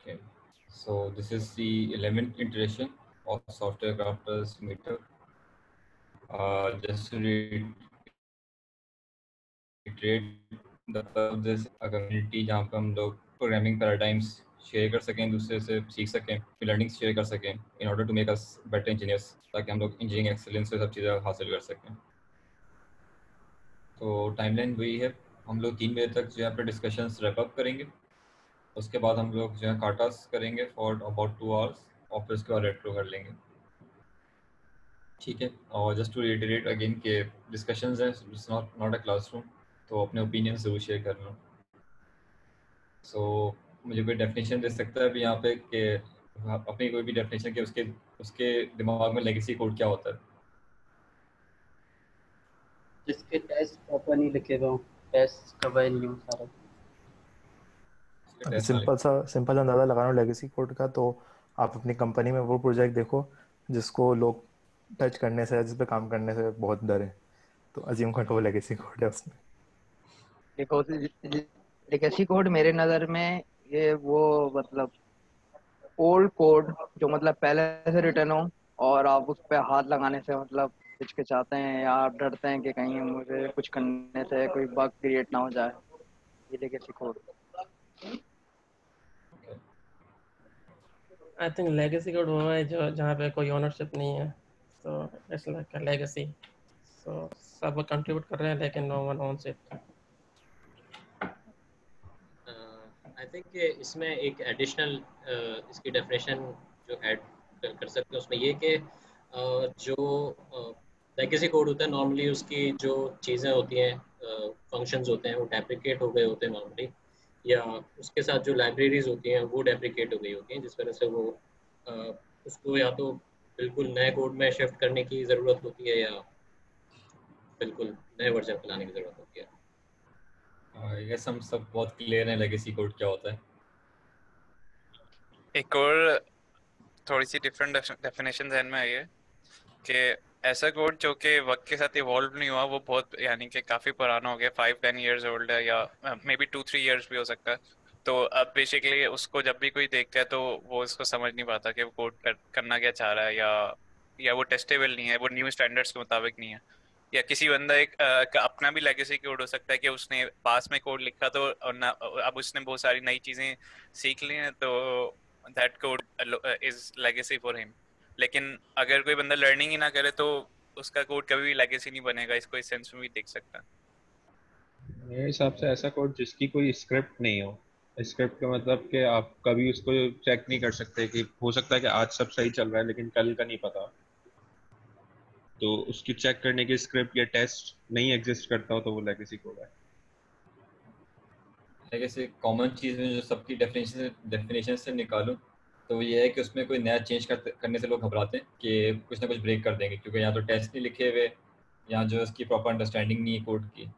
Okay. So this is the 11th iteration of Software Crafters Meetup. Just to reiterate, the purpose of this a community जहाँ पे हम लोग programming paradigms share कर सकें, दूसरे से सीख सकें, learning शेयर कर सकें, in order to make us better engineers, ताकि हम लोग engineering excellence से सब चीज़ें हासिल कर सकें. तो टाइमलाइन वही है, हम लोग 3 बजे तक जो है अपने डिस्कशंस रैप अप करेंगे. उसके बाद हम लोग जो है काटास करेंगे फॉर अबाउट 2 आवर्स और फिर उसके बाद रेट्रो कर लेंगे. ठीक है. और जस्ट टू रिटरेट अगेन के डिस्कशंस हैं, इट्स नॉट अ क्लासरूम, तो अपने ओपिनियन ज़रूर शेयर करना. सो मुझे कोई डेफिनेशन दे सकता है अभी यहाँ पे कि अपनी कोई भी डेफिनेशन के उसके उसके दिमाग में लेगेसी कोड क्या होता है? जिसके टेस्ट प्रॉपर नहीं लिखे हुए हों, टेस्ट कवर नहीं हो सारा. उसके टेस्ट ना सिंपल अंदाज़ा लगाना लेगेसी कोड का, तो आप अपनी कंपनी में वो प्रोजेक्ट देखो जिसको लोग टच करने से, जिस पे काम करने से बहुत डर है, तो अज्यूम कर वो लेगेसी कोड है उसमें. देखो, लेगेसी कोड मेरे नज़र में ये वो मतलब ओल्ड कोड जो मतलब पहले से रिटर्न हो और आप उस पर हाथ लगाने से मतलब हिचकिचाते हैं या आप डरते हैं कि कहीं मुझे कुछ करने से कोई बग क्रिएट ना हो जाए, ये legacy code. I think legacy code वो है जो जहाँ पे कोई ओनरशिप नहीं है, so it's like a legacy. So सब कंट्रीब्यूट कर रहे हैं लेकिन no one owns it. I think इसमें एक एडिशनल इसकी डेफिनेशन जो ऐड कर सकते हैं उसमें ये कि जो लेगेसी कोड होता है नॉर्मली उसकी जो चीज़ें होती हैं, फंक्शंस होते हैं, वो डेप्रिकेट हो गए होते हैं नॉर्मली, या उसके साथ जो लाइब्रेरीज होती हैं वो डेप्रिकेट हो गई होती हैं, जिस वजह से वो उसको या तो बिल्कुल नए कोड में शिफ्ट करने की ज़रूरत होती है या बिल्कुल नए वर्जन पे लाने की ज़रूरत होती है. यस, हम सब बहुत क्लियर हैं लेगेसी कोड क्या होता है. एक और थोड़ी सी डिफरेंट डेफिनेशन ध्यान में आई है कि ऐसा कोड जो कि वक्त के साथ इवॉल्व नहीं हुआ, वो बहुत यानी कि काफ़ी पुराना हो गया, 5-10 ईयर्स ओल्ड है या मे बी 2-3 ईयर्स भी हो सकता है. तो अब बेसिकली उसको जब भी कोई देखता है तो वो उसको समझ नहीं पाता कि वो कोड करना क्या चाह रहा है, या वो टेस्टेबल नहीं है, वो न्यू स्टैंडर्ड्स के मुताबिक नहीं है. या किसी बंदा का अपना भी लेगेसी कोड हो सकता है कि उसने पास में कोड लिखा तो अब उसने बहुत सारी नई चीज़ें सीख ली हैं, तो that code is legacy for him. लेकिन अगर कोई बंदा लर्निंग ही ना करे तो उसका कोड कभी भी लेगेसी नहीं बनेगा. इसको इस सेंस में भी देख सकता है. मेरे हिसाब से ऐसा कोड जिसकी कोई स्क्रिप्ट नहीं हो. स्क्रिप्ट का मतलब कि आप कभी उसको चेक नहीं कर सकते, कि हो सकता है कि आज सब सही चल रहा है लेकिन कल का नहीं पता, तो उसकी चेक करने की स्क्रिप्ट या टेस्ट नहीं एग्जिस्ट करता हो तो वो लेगेसी कोड है. लेगेसी कॉमन चीज़ में जो सबकी डेफिनेशन से निकालूं तो ये है कि उसमें कोई नया चेंज करने से लोग घबराते हैं कि कुछ ना कुछ ब्रेक कर देंगे, क्योंकि यहाँ तो टेस्ट नहीं लिखे हुए, यहाँ जो उसकी प्रॉपर अंडरस्टैंडिंग नहीं है कोड की.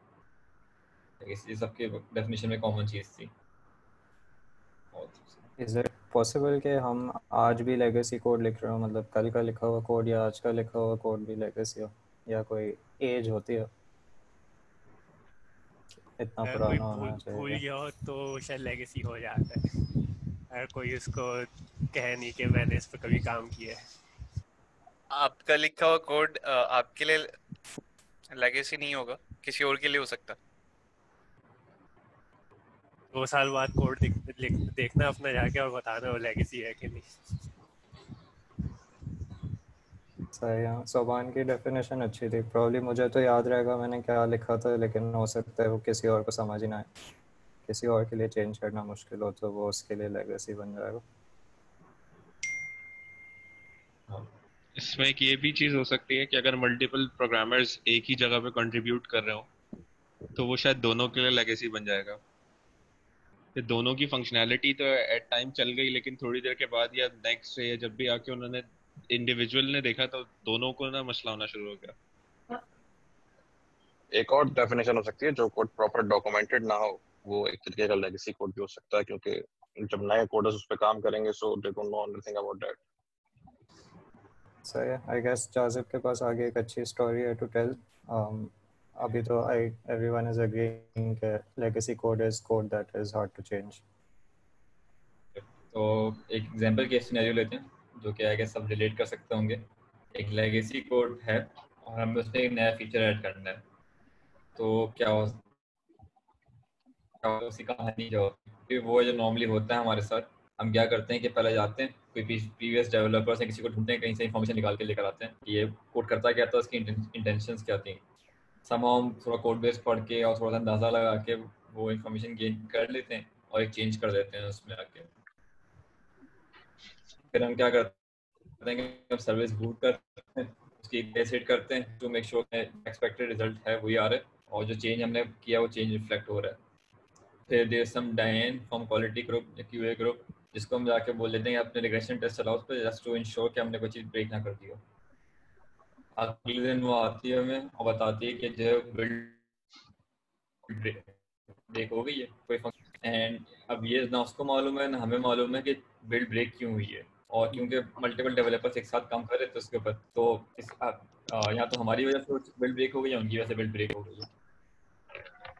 इसलिए सबके डेफिनेशन में कॉमन चीज़ थी. इज इट पॉसिबल कि हम आज भी लेगेसी कोड लिख रहे हो, मतलब कल का लिखा हुआ कोड या आज का लिखा हुआ कोड भी लेगेसी हो, या कोई एज होती है इतना पुराना होना चाहिए? भूल गया हो तो शायद लेगेसी हो जाता है, अगर कोई उसको कहे नहीं कि मैंने इस पर कभी काम किया है. आपका लिखा हुआ कोड आपके लिए लेगेसी नहीं होगा, किसी और के लिए हो सकता. 2 साल बाद कोड देखना अपना जाके और बताना वो लेगेसी है कि नहीं. सही है. सोबान की डेफिनेशन अच्छी थी. प्रॉब्ली मुझे तो याद रहेगा मैंने क्या लिखा था, लेकिन हो सकता है वो किसी और को समझ ही ना आए, किसी और के लिए चेंज करना मुश्किल हो, तो वो उसके लिए लेगेसी बन जाएगा. इसमें एक ये भी चीज हो सकती है कि अगर मल्टीपल प्रोग्रामर्स एक ही जगह पे कंट्रीब्यूट कर रहे हो तो वो शायद दोनों के लिए लेगेसी बन जाएगा. कि दोनों की फंक्शनैलिटी तो एट टाइम चल गई, लेकिन थोड़ी देर के बाद या नेक्स्ट डे या जब भी आके उन्होंने इंडिविजुअल ने देखा तो दोनों को ना मसला होना शुरू हो गया. एक और डेफिनेशन हो सकती है, जो कोड प्रॉपर डॉक्यूमेंटेड ना हो वो एक तरीके का लेगेसी कोड भी हो सकता है, क्योंकि जब नए कोडर्स उस पर काम करेंगे so they don't know anything about that. सही है. आई गेस जाजिब के पास आगे एक अच्छी स्टोरी है टू टेल. अभी तो एवरीवन इज एग्रीइंग कि legacy code is code that is hard to change. तो एक एग्जांपल केस सिनेरियो लेते हैं जो कि आगे सब रिलेट कर सकते होंगे। एक लेगेसी कोड है और हमें उसमें एक नया फीचर ऐड करना है। तो उसकी कहानी जो कि वो जो नॉर्मली होता है हमारे साथ, हम क्या करते हैं कि पहले जाते हैं कोई प्रीवियस डेवलपर से किसी को ढूंढते हैं, कहीं से इन्फॉर्मेशन निकाल के लेकर आते हैं कि ये कोड करता क्या था, उसकी इंटेंशंस क्या थी। हम थोड़ा कोड बेस पढ़ के और थोड़ा सा अंदाज़ा लगा के वो इन्फॉर्मेशन गेन कर लेते हैं और एक चेंज कर देते हैं उसमें आके। फिर हम क्या करते हैं कि हम सर्विस बूट करते हैं, उसकी टेस्ट हिट करते हैं to make sure expected result है वही आ रहा है और जो चेंज हमने किया वो चेंज रिफ्लेक्ट हो रहा है। फिर देयर सम डायन फ्रॉम क्वालिटी ग्रुप या क्यूए ग्रुप जिसको हम जाके बोल देते हैं अपने रिग्रेशन टेस्ट चलाओ उस पर जस्ट टू इंश्योर कि हमने कोई चीज़ ब्रेक ना कर दी हो। अगले दिन वो आती है हमें और बताती है कि जो बिल्ड ब्रेक हो गई है कोई फंक्शन। एंड अब ये ना उसको मालूम है ना हमें मालूम है कि बिल्ड ब्रेक क्यों हुई है, और क्योंकि मल्टीपल डेवलपर्स एक साथ काम कर रहे थे उसके ऊपर, तो या तो हमारी वजह से बिल्ड ब्रेक हो गई या उनकी वजह से बिल्ड ब्रेक हो गई है।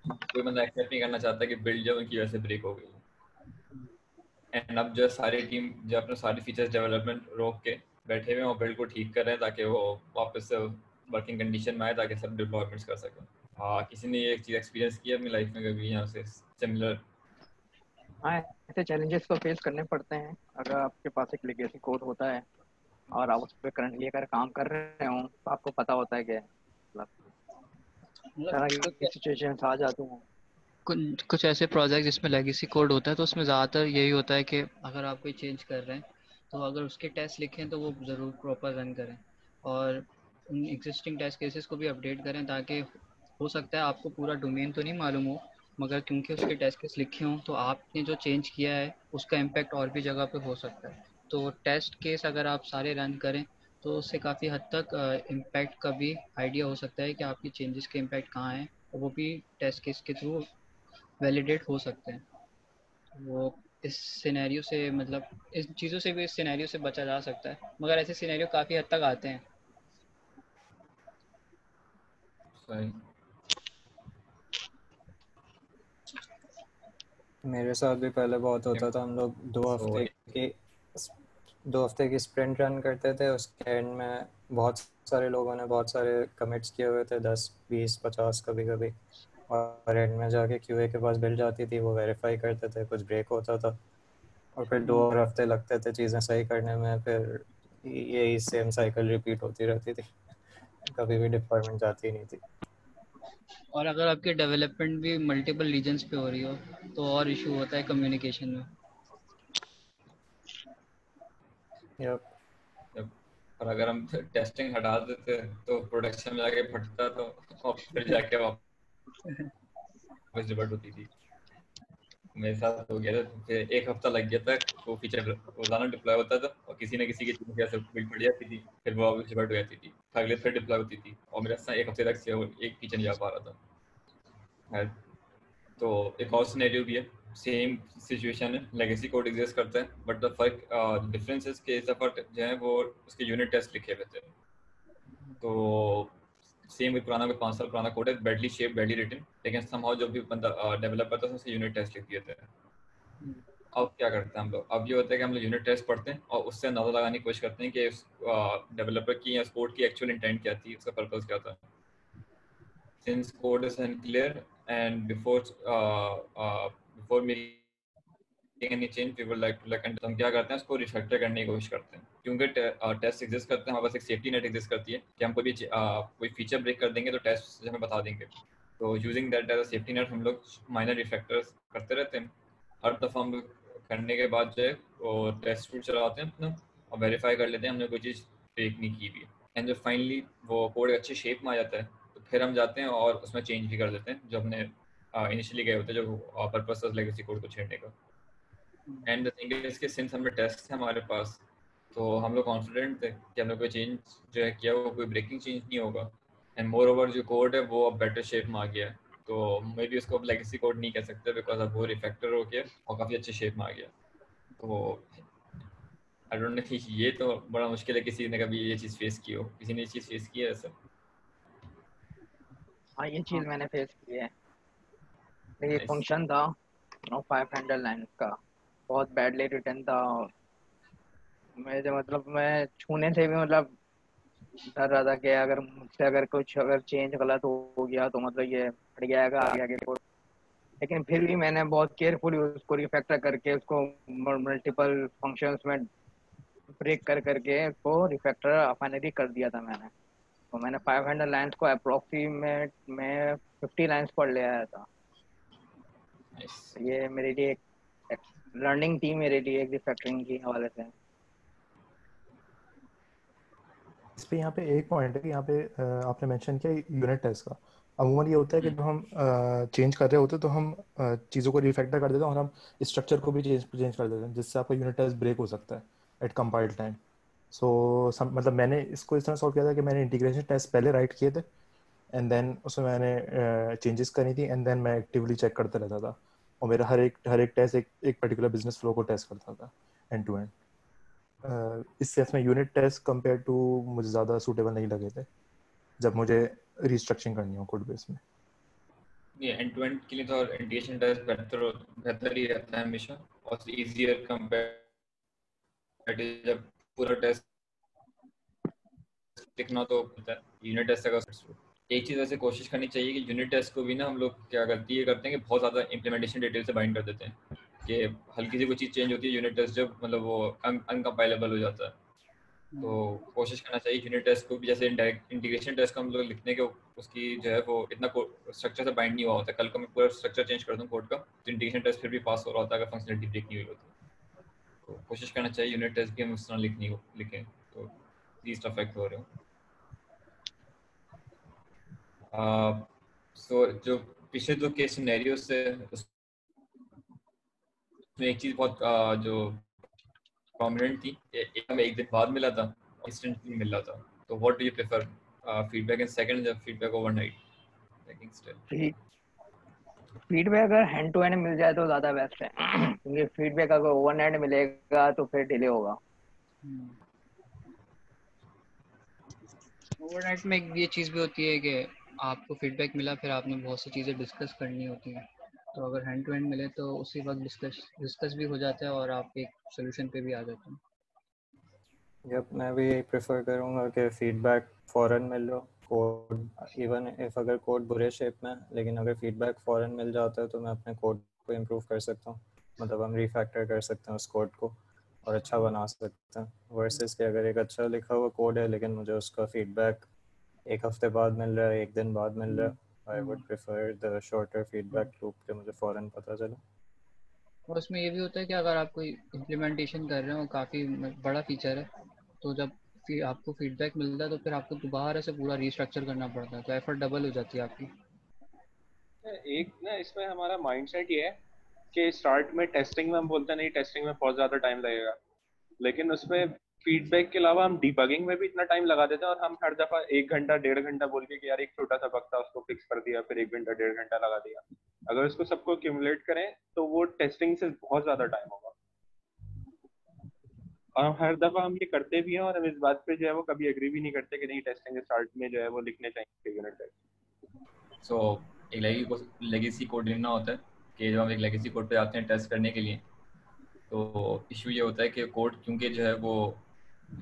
कोई बंदा एक्सेप्ट नहीं करना चाहता कि बिल्ड जो उनकी वजह से ब्रेक हो गई है। एंड अब जो सारी टीम जो अपने सारी फीचर्स डेवलपमेंट रोक के बैठे हुए हैं और बिल्ड को ठीक कर रहे हैं ताकि वो वापस से वर्किंग कंडीशन में आए ताकि सब डिप्लॉयमेंट्स कर सकें। हाँ, किसी ने ये चीज़ एक्सपीरियंस किया अपनी लाइफ में कभी यहाँ से सिमिलर? हाँ, ऐसे चैलेंजेस तो फेस करने पड़ते हैं अगर आपके पास एक लेगेसी कोड होता है और आप उस पर करंटली अगर काम कर रहे हो तो आपको पता होता है कि मतलब तरह की सिचुएशन आ जाती हैं। कुछ ऐसे प्रोजेक्ट जिसमें लेगेसी कोड होता है तो उसमें ज़्यादातर यही होता है कि अगर आप कोई चेंज कर रहे हैं तो अगर उसके टेस्ट लिखें तो वो ज़रूर प्रॉपर रन करें और उन एग्जिस्टिंग टेस्ट केसेस को भी अपडेट करें ताकि हो सकता है आपको पूरा डोमेन तो नहीं मालूम हो मगर क्योंकि उसके टेस्ट केस लिखे हों तो आपने जो चेंज किया है उसका इम्पैक्ट और भी जगह पे हो सकता है। तो टेस्ट केस अगर आप सारे रन करें तो उससे काफ़ी हद तक इम्पैक्ट का भी आइडिया हो सकता है कि आपकी चेंजेस के इम्पैक्ट कहाँ हैं और वो भी टेस्ट केस के थ्रू वैलिडेट हो सकते हैं। वो इस सिनेरियो से मतलब इस चीज़ों से भी इस सिनेरियो से बचा जा सकता है मगर ऐसे सिनेरियो काफ़ी हद तक आते हैं। सही। मेरे साथ भी पहले बहुत होता था। हम लोग 2 हफ्ते की स्प्रिंट रन करते थे। उसके एंड में बहुत सारे लोगों ने बहुत सारे कमिट्स किए हुए थे, 10 20 50 कभी कभी, और एंड में जाके क्यूए के पास बिल जाती थी, वो वेरीफाई करते थे, कुछ ब्रेक होता था और फिर 2 और हफ्ते लगते थे चीज़ें सही करने में। फिर यही सेम साइकिल रिपीट होती रहती थी, कभी भी डिप्लॉयमेंट जाती नहीं थी। और अगर आपकी डेवलपमेंट भी मल्टीपल रीजन्स पे हो रही हो तो और इशू होता है कम्युनिकेशन में। और अगर हम टेस्टिंग हटा देते तो प्रोडक्शन में जाके फटता तो और फिर जाके वापस डिबट होती थी। मेरे साथ हो गया था, फिर 1 हफ्ता लग गया था, वो फीचर रोजाना डिप्लॉय होता था और किसी न किसी की वजह से बिल्ड पड़ जाती थी, फिर वो वापस डिबट हो जाती थी, अगले फिर डिप्लॉय होती थी और मेरा 1 हफ्ते तक से एक फीचर नहीं आ पा रहा था। तो एक और सिनेरियो भी है, सेम सिचुएशन है, लेगेसी कोड एग्जिस्ट करता है बट द फर्क डिफरेंस इज के फर्क जो है वो उसके यूनिट टेस्ट लिखे हुए थे। तो सेम कोई पुराना, कोई 5 साल पुराना कोड है, बैडली शेप बैडली रिटन, लेकिन समहाउ जो भी बंदा डेवलपर था उसने यूनिट टेस्ट लिख दिए थे। अब क्या करते हैं हम लोग, अब ये होता है कि हम लोग यूनिट टेस्ट पढ़ते हैं और उससे अंदाजा लगाने की कोशिश करते हैं कि उस डेवलपर की या कोड की एक्चुअल इंटेंट क्या थी, उसका पर्पस क्या था। Since code is unclear and before making any change we would like to तो हम क्या करते हैं उसको रिफैक्टर करने की कोशिश करते हैं, क्योंकि टेस्ट एग्जिस्ट करते हैं, हमारे पास एक सेफ्टी नेट एग्जिस्ट करती है कि हम कोई फीचर ब्रेक कर देंगे तो टेस्ट हमें बता देंगे। तो using that as a safety net हम लोग माइनर रिफैक्टर्स करते रहते हैं। हर दफ़ा हम लोग करने के बाद जो है वो टेस्ट रूट चलाते हैं अपना और वेरीफाई कर लेते हैं हमने कोई चीज़ ब्रेक नहीं की हुई। एंड जब फाइनली वो कोड अच्छे शेप में आ जाता है तो फिर हम जाते हैं और उसमें चेंज भी कर देते हैं जो हमने इनिशियली गए होते हैं, जो पर्पस था लेगेसी कोड को छेड़ने का। एंड द थिंग इज कि सिंस हमने टेस्ट थे हमारे पास तो हम लोग कॉन्फिडेंट थे कि हमने कोई चेंज जो है किया वो कोई ब्रेकिंग चेंज नहीं होगा। एंड मोर ओवर जो कोड है वो अब बेटर शेप में आ गया है, तो मे बी उसको अब लेगेसी कोड नहीं कह सकते बिकॉज अब वो रिफैक्टर हो गया और काफ़ी अच्छे शेप में आ गया। तो आई डोंट नो, ये तो बड़ा मुश्किल है किसी ने कभी ये चीज़ फेस की हो। किसी ने ये चीज़ फेस की है ऐसा? हाँ, ये चीज़ मैंने फेस की है। एक फंक्शन था 5 हैंडल लाइन का, बहुत बैडली रिटर्न था। मुझे मतलब मैं छूने से भी मतलब डर रहा था कि अगर मुझसे अगर चेंज गलत हो गया तो मतलब ये फट जाएगा आगे आगे कोड। लेकिन फिर भी मैंने बहुत केयरफुली उसको रिफैक्टर करके उसको मल्टीपल फंक्शंस में ब्रेक करके उसको रिफैक्टर फाइनली कर दिया था मैंने। तो मैंने 500 लाइन्स को अप्रोक्सीमेट में 50 लाइन्स पढ़ ले आया था। ये मेरे लिए एक लर्निंग थी, मेरे लिए एक रिफैक्टरिंग के हवाले से। इस पे यहाँ पे एक पॉइंट है कि यहाँ पे आपने मेंशन किया यूनिट टेस्ट का। अमूमन ये होता है कि जब हम चेंज कर रहे होते हैं तो हम चीज़ों को रिफैक्टर कर देते हैं और हम स्ट्रक्चर को भी चेंज कर देते हैं, जिससे आपका यूनिट टेस्ट ब्रेक हो सकता है एट कंपाइल टाइम। सो मतलब मैंने इसको इस तरह सॉल्व किया था कि मैंने इंटीग्रेशन टेस्ट पहले राइट किए थे एंड देन उसमें मैंने चेंजेस करी थी एंड देन मैं एक्टिवली चेक करता रहता था और मेरा हर एक टेस्ट एक पर्टिकुलर बिजनेस फ्लो को टेस्ट करता था एंड टू एंड। इस सेंस में यूनिट टेस्ट कंपेयर टू मुझे ज़्यादा सूटेबल नहीं लगे थे जब मुझे रिस्ट्रक्चरिंग करनी हो कोड बेस में। ये एंड टू एंड के लिए तो इंटीग्रेशन टेस्ट बेहतर ही रहता है हमेशा और इजीियर कंपेयर जब पूरा टेस्ट लिखना तो होता है यूनिट टेस्ट का। एक चीज़ ऐसे कोशिश करनी चाहिए कि यूनिट टेस्ट को भी ना हम लोग क्या करते हैं कि बहुत ज़्यादा इम्प्लीमेंटेशन डिटेल से बाइंड कर देते हैं कि हल्की सी कोई चीज़ चेंज होती है यूनिट टेस्ट जब मतलब वो अनकम्पाइलेबल हो जाता है। तो कोशिश करना चाहिए यूनिट टेस्ट को भी जैसे इंटीग्रेशन टेस्ट को हम लोग लिखने के उसकी जो है वो इतना स्ट्रक्चर से बाइंड नहीं हुआ होता। कल को मैं पूरा स्ट्रक्चर चेंज कर दूँ कोड का तो इंटीग्रेशन टेस्ट फिर भी पास हो रहा होता है अगर फंक्शनलिटी ब्रेक नहीं हुई होती। तो कोशिश करना चाहिए यूनिट टेस्ट भी हम उस तरह लिखें तो लीस्ट अफेक्ट हो रहे हो। सो जो पिछले दो केस सिनेरियो से उसमें एक चीज़ बहुत जो प्रोमिनेंट थी, एक हमें एक दिन बाद मिला था और इंस्टेंटली मिल रहा था। तो what do you prefer, feedback in second या feedback overnight? Like still feedback अगर हैंड टू हैंड मिल जाए तो ज़्यादा बेस्ट है क्योंकि फीडबैक अगर ओवरनाइट मिलेगा तो फिर डिले होगा। ओवरनाइट में ये चीज़ भी होती है कि आपको फीडबैक मिला फिर आपने बहुत सी चीज़ें डिस्कस करनी होती हैं। तो अगर हैंड टू हैंड मिले तो उसी वक्त डिस्कस भी हो जाता है और आप एक सोल्यूशन पे भी आ जाते हैं। यप, मैं भी यही प्रेफर करूँगा कि फीडबैक फ़ौरन मिल लो। कोड इवन इफ अगर कोड बुरे शेप में लेकिन अगर फीडबैक फ़ौरन मिल जाता है तो मैं अपने कोड को इम्प्रूव कर सकता हूँ। मतलब हम रिफैक्टर कर सकते हैं उस कोड को और अच्छा बना सकते हैं वर्सेस कि अगर एक अच्छा लिखा हुआ कोड है लेकिन मुझे उसका फीडबैक एक हफ्ते बाद मिल रहा है, एक दिन बाद मिल रहा है। I would prefer the shorter feedback loop कि मुझे फ़ौरन पता चले। और उसमें ये भी होता है कि अगर आप कोई इम्प्लीमेंटेशन कर रहे हो काफ़ी बड़ा फीचर है तो जब आपको फीडबैक मिलता है तो फिर आपको दोबारा से पूरा रीस्ट्रक्चर करना पड़ता है तो एफर्ट डबल हो जाती है आपकी। एक ना इसमें हमारा माइंडसेट ये है कि स्टार्ट में टेस्टिंग में हम बोलते नहीं टेस्टिंग में बहुत ज़्यादा टाइम लगेगा, लेकिन उसमें फीडबैक के अलावा हम डिबगिंग में भी इतना टाइम लगा देते हैं और हम हर दफ़ा 1 घंटा 1.5 घंटा बोल के कि यार एक छोटा सा बग था उसको फिक्स कर दिया, फिर 1 घंटा 1.5 घंटा लगा दिया। अगर उसको सबको एक्यूमुलेट करें तो वो टेस्टिंग से बहुत ज़्यादा टाइम होगा और हर दफ़ा हम ये करते भी हैं और हम इस बात पे जो है वो कभी एग्री भी नहीं करते कि नहीं टेस्टिंग स्टार्ट में जो है वो लिखने चाहिए यूनिट टेस्ट। सो एक लेगेसी कोड लिखना होता है कि जब हम एक लेगेसी कोड पे आते हैं टेस्ट करने के लिए तो इशू ये होता है कि कोड क्योंकि जो है वो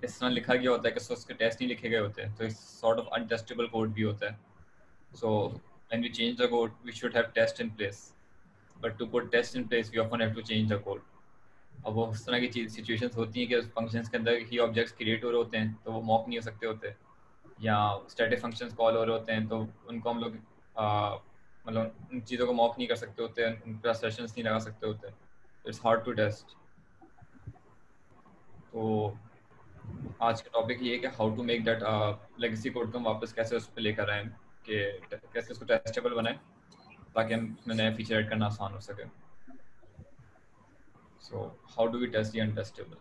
इस तरह लिखा गया होता है कि उसके टेस्ट नहीं लिखे गए होते हैं तो इस सॉर्ट ऑफ अनटेस्टेबल कोड भी होता है। So when we change the code we should have test in place but to put test in place we often have to change the code. अब वो उस तरह की सिचुएशंस होती हैं कि फंक्शंस के अंदर ही ऑब्जेक्ट्स क्रिएट हो रहे होते हैं तो वो मॉक नहीं हो सकते होते या स्टैटिक फंक्शंस कॉल हो रहे होते हैं तो उनको हम लोग मतलब उन चीज़ों को मॉक नहीं कर सकते होते हैं, उन पर सेशंस नहीं लगा सकते होते, इट्स हार्ड टू टेस्ट। तो आज का टॉपिक ये है कि how to make that legacy code को हम वापस कैसे उस पर लेकर आएँ कि कैसे उसको टेस्टेबल बनाएं ताकि हम उसमें नए फीचर ऐड करना आसान हो सके। So how do we test the untestable?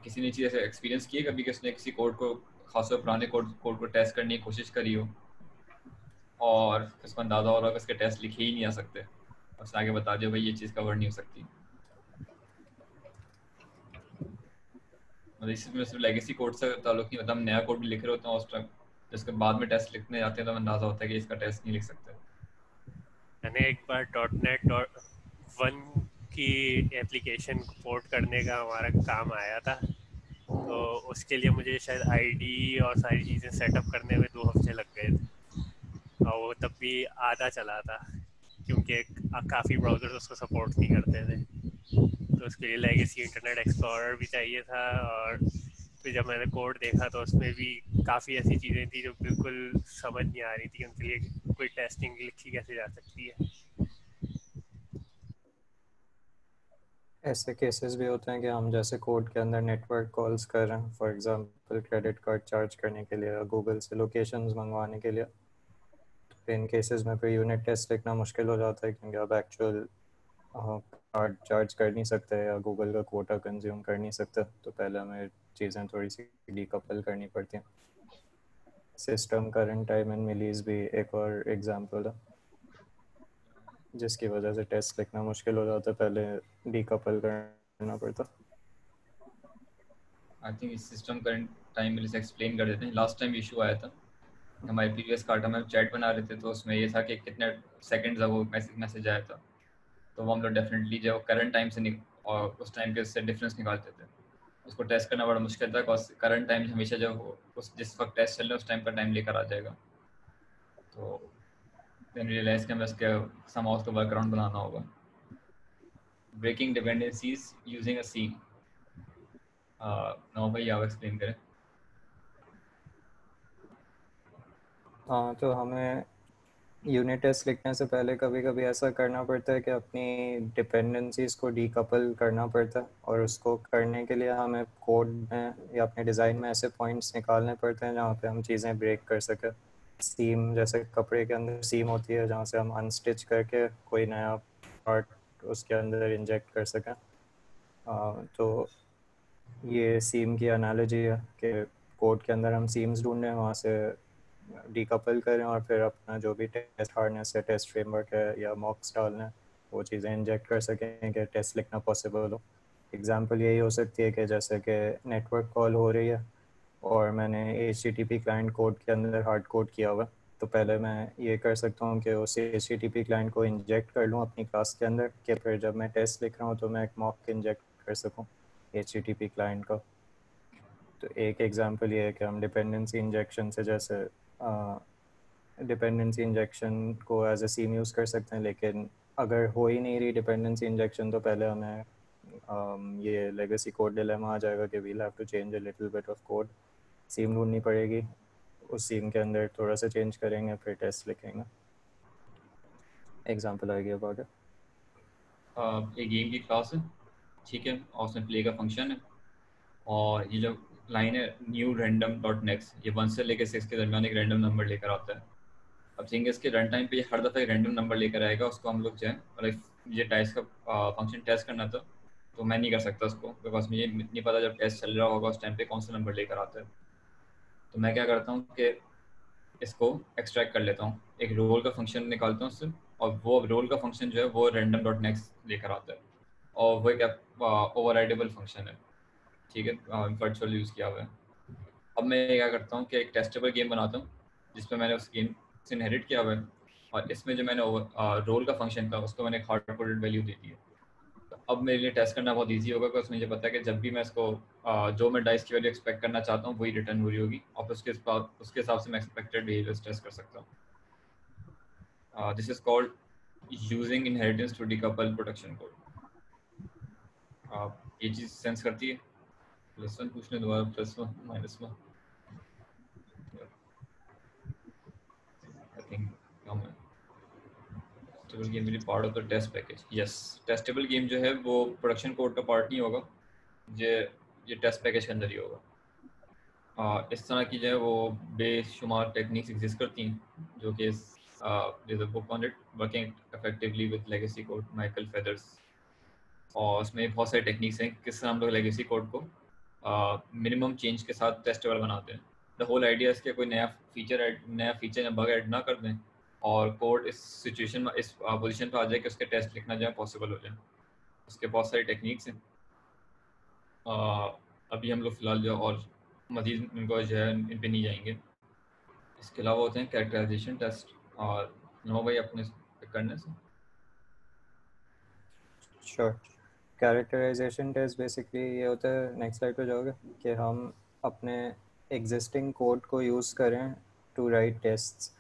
किसी ने चीज़ ऐसे एक्सपीरियंस किए कभी कि उसने किसी कोड को खासतौर पुराने कोड को टेस्ट करने की कोशिश करी हो और उसको अंदाज़ा हो रहा है कि उसके टेस्ट लिखे ही नहीं आ सकते और उसने आगे बता दिया भाई ये चीज़ कवर नहीं हो सकती? मतलब इसमें सिर्फ लेगेसी कोड से ताल्लुक नहीं होता, हम नया कोड भी लिख रहे होते हैं उस टाइम जिसके बाद में टेस्ट लिखने जाते हैं तो अंदाज़ा होता है कि इसका टेस्ट नहीं लिख सकते। मैंने एक बार .NET 1 की एप्लीकेशन पोर्ट करने का हमारा काम आया था, तो उसके लिए मुझे शायद आईडी और सारी चीज़ें सेटअप करने में 2 हफ्ते लग गए थे, और वो तब भी आधा चला था क्योंकि काफ़ी ब्राउज़र्स उसको सपोर्ट नहीं करते थे। तो उसके लिए लेगेसी इंटरनेट एक्सप्लोरर भी चाहिए था, और फिर जब मैंने कोड देखा तो उसमें भी काफ़ी ऐसी चीज़ें थी जो बिल्कुल समझ नहीं आ रही थी, उनके लिए कोई टेस्टिंग लिखी कैसे जा सकती है। ऐसे केसेस भी होते हैं कि हम जैसे कोड के अंदर नेटवर्क कॉल्स कर रहे हैं, for example credit card charge करने के लिए या गूगल से लोकेशंस मंगवाने के लिए, तो इन केसेस में फिर यूनिट टेस्ट लिखना मुश्किल हो जाता है क्योंकि आप एक्चुअल कार्ड चार्ज कर नहीं सकते या गूगल का कोटा कंज्यूम कर नहीं सकते, तो पहले हमें चीज़ें थोड़ी सी डीकपल करनी पड़ती हैं। सिस्टम करंट टाइम एंड मिलीज भी एक और एग्जांपल है जिसकी वजह से टेस्ट लिखना मुश्किल हो जाता है, पहले डीकपल करना पड़ता। आई थिंक इस सिस्टम करंट टाइम में एक्सप्लेन कर देते हैं। लास्ट टाइम इशू आया था हमारे प्रीवियस कार्टा में चैट बना रहे थे, तो उसमें ये था कि कितने सेकंड्स वो मैसेज आया था, तो वो हम लोग डेफिनेटली जो करंट टाइम से और उस टाइम के उससे डिफरेंस निकालते थे। उसको टेस्ट करना बड़ा मुश्किल था, बिकॉज करंट टाइम हमेशा जो उस जिस वक्त टेस्ट चल रहा है उस टाइम का टाइम लेकर आ जाएगा। तो देन रियलाइज कि हमें उसके somehow उसको वर्कअराउंड बनाना होगा। Breaking dependencies using a C. No भाई आप एक्सप्लेन करें। हाँ, तो हमें यूनिट टेस्ट लिखने से पहले कभी कभी ऐसा करना पड़ता है कि अपनी डिपेंडेंसीज को डीकपल करना पड़ता है, और उसको करने के लिए हमें कोड में या अपने डिज़ाइन में ऐसे पॉइंट्स निकालने पड़ते हैं जहाँ पे हम चीज़ें ब्रेक कर सकें। सीम, जैसे कपड़े के अंदर सीम होती है जहाँ से हम अनस्टिच करके कोई नया पार्ट उसके अंदर इंजेक्ट कर सकें। तो ये सीम की एनालॉजी है कि कोड के अंदर हम सीम्स ढूंढें, वहाँ से डीकपल करें और फिर अपना जो भी टेस्ट हार्डनेस है, टेस्ट फ्रेमवर्क है या मॉक्स डालना है, वो चीज़ें इंजेक्ट कर सकें कि टेस्ट लिखना पॉसिबल हो। एग्जांपल यही हो सकती है कि जैसे कि नेटवर्क कॉल हो रही है और मैंने HTTP क्लाइंट कोड के अंदर हार्ड कोड किया हुआ है, तो पहले मैं ये कर सकता हूँ कि उस HTTP क्लाइंट को इंजेक्ट कर लूँ अपनी क्लास के अंदर, कि फिर जब मैं टेस्ट लिख रहा हूँ तो मैं एक मॉक इंजेक्ट कर सकूँ HTTP क्लाइंट का। तो एक एग्जांपल ये है कि हम डिपेंडेंसी इंजेक्शन से, जैसे डिपेंडेंसी इंजेक्शन को एज ए सीम यूज़ कर सकते हैं, लेकिन अगर हो ही नहीं रही डिपेंडेंसी इंजेक्शन तो पहले हमें ये लेगेसी कोड डिलेमा आ जाएगा कि we'll have to change a little bit of code. Seam ढूंढनी पड़ेगी, उस सीम के अंदर थोड़ा सा चेंज करेंगे, फिर टेस्ट लिखेंगे। एग्जांपल आएगी अबाउट इट। एक गेम की क्लास है, ठीक है, और उसमें प्ले का फंक्शन है, और ये जो लाइन है न्यू रैंडम डॉट नेक्स्ट, ये 1 से लेकर 6 के दरमियान एक रैंडम नंबर लेकर आता है। अब थिंग इसके रन टाइम पे ये हर दफ़ा एक रैंडम नंबर लेकर आएगा, उसको हम लोग जो है, और ये टाइस का फंक्शन टेस्ट करना था तो मैं नहीं कर सकता उसको, बिकॉज मुझे नहीं पता जब टेस्ट चल रहा होगा उस टाइम पे कौन सा नंबर लेकर आता है। तो मैं क्या करता हूँ कि इसको एक्सट्रैक्ट कर लेता हूँ, एक रोल का फंक्शन निकालता हूँ उससे, और वो रोल का फंक्शन जो है वो रैंडम डॉट नेक्स्ट लेकर आता है, और वो एक ओवरराइडेबल फंक्शन है, ठीक है, वर्चुअल यूज़ किया हुआ है। अब मैं क्या करता हूँ कि एक टेस्टेबल गेम बनाता हूँ जिसमें मैंने उस गेम से इनहेरिट किया हुआ है, और इसमें जो मैंने रोल का फंक्शन था उसको मैंने एक हार्ड कोडेड वैल्यू दे दी है। तो अब मेरे लिए टेस्ट करना बहुत इजी होगा, क्योंकि मुझे पता है कि जब भी मैं इसको जो मैं डाइस की वैल्यू एक्सपेक्ट करना चाहता हूँ वही रिटर्न हो रही होगी, और फिर उसके हिसाब से मैं एक्सपेक्टेड बिहेवियर्स टेस्ट कर सकता हूँ। This is called using inheritance to decouple production code. ये चीज़ सेंस करती है? +1 पूछने दोबारा, +1 -1 I think testable game will be part of the test package. Yes, testable game जो है वो प्रोडक्शन कोड का पार्ट नहीं होगा, ये टेस्ट पैकेज के अंदर ही होगा। इस तरह की जो है वो बेशुमार टेक्निक्स एग्जिस्ट करती हैं, जो कि there's a book on it, working effectively with legacy code, Michael feathers, और उसमें बहुत सारी टेक्निक्स हैं किस तरह हम लोग लेगेसी कोड को मिनिमम चेंज के साथ टेस्टेबल बनाते हैं। द होल आइडिया है कि कोई नया फीचर या बग ऐड ना कर दें, और कोड इस सिचुएशन में, इस पोजीशन पर आ जाए कि उसके टेस्ट लिखना जो है पॉसिबल हो जाए। उसके बहुत सारी टेक्निक्स हैं, अभी हम लोग फिलहाल जो और मजीद इनको जो है इन पे नहीं जाएंगे। इसके अलावा होते हैं कैरेक्टराइजेशन टेस्ट, और नो भाई अपने करने से श्योर। कैरेक्टराइजेशन टेस्ट बेसिकली ये होता है, नेक्स्ट स्लाइड पे जाओगे, कि हम अपने एग्जिस्टिंग कोड को यूज़ करें टू राइट टेस्ट्स।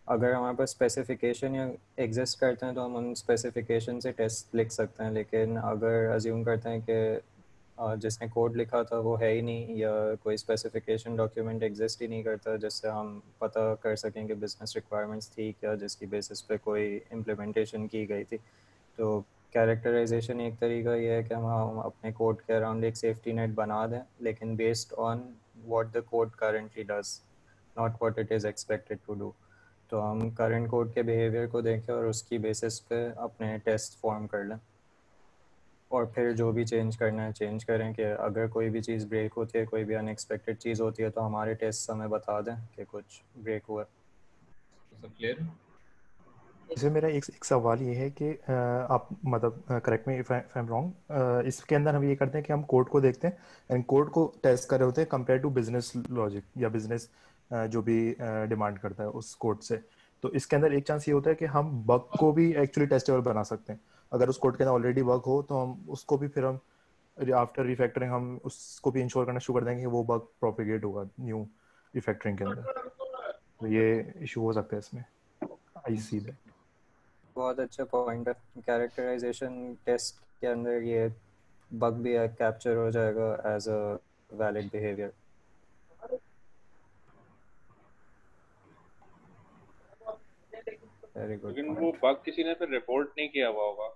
अगर हमारे पास स्पेसिफिकेशन या एग्जिस्ट करते हैं तो हम उन स्पेसिफिकेशन से टेस्ट लिख सकते हैं, लेकिन अगर अज्यूम करते हैं कि जिसने कोड लिखा था वो है ही नहीं, या कोई स्पेसिफिकेशन डॉक्यूमेंट एग्जिस्ट ही नहीं करता जिससे हम पता कर सकें कि बिजनेस रिक्वायरमेंट्स थी क्या, जिसकी बेसिस पे कोई इम्प्लीमेंटेशन की गई थी, तो कैरेक्टराइजेशन एक तरीका ये है कि हम अपने कोड के अराउंड एक सेफ्टी नेट बना दें, लेकिन based on what the code currently does, not what it is expected to do. तो हम करंट कोड के बिहेवियर को देखें और उसकी बेसिस पे अपने टेस्ट फॉर्म कर लें, और फिर जो भी चेंज करना है चेंज करें। कि अगर कोई भी चीज़ ब्रेक होती है, कोई भी अनएक्सपेक्टेड चीज़ होती है, तो हमारे टेस्ट हमें बता दें कि कुछ ब्रेक हुआ। सब क्लियर? इसमें मेरा एक सवाल ये है कि आप मतलब correct me if I am wrong, इसके अंदर हम ये करते हैं कि हम कोड को देखते हैं एंड कोड को टेस्ट कर रहे होते हैं कंपेयर टू बिजनेस लॉजिक या बिजनेस जो भी डिमांड करता है उस कोड से। तो इसके अंदर एक चांस ये होता है कि हम बग को भी एक्चुअली टेस्टेबल बना सकते हैं। अगर उस कोड के अंदर ऑलरेडी बग हो तो हम उसको भी फिर हम आफ्टर रिफैक्टरिंग हम उसको भी इंश्योर करना शुरू कर देंगे कि वो बग प्रोपिगेट होगा न्यू रिफैक्टरिंग के अंदर। तो ये इशू हो सकता है इसमें। आई सी दैट। बहुत अच्छा पॉइंट है। कैरेक्टराइजेशन टेस्ट के अंदर ये बग भी कैप्चर हो जाएगा as a valid behaviour. Very good लेकिन वो पॉइंट। बग किसी ने फिर रिपोर्ट नहीं किया हुआ होगा,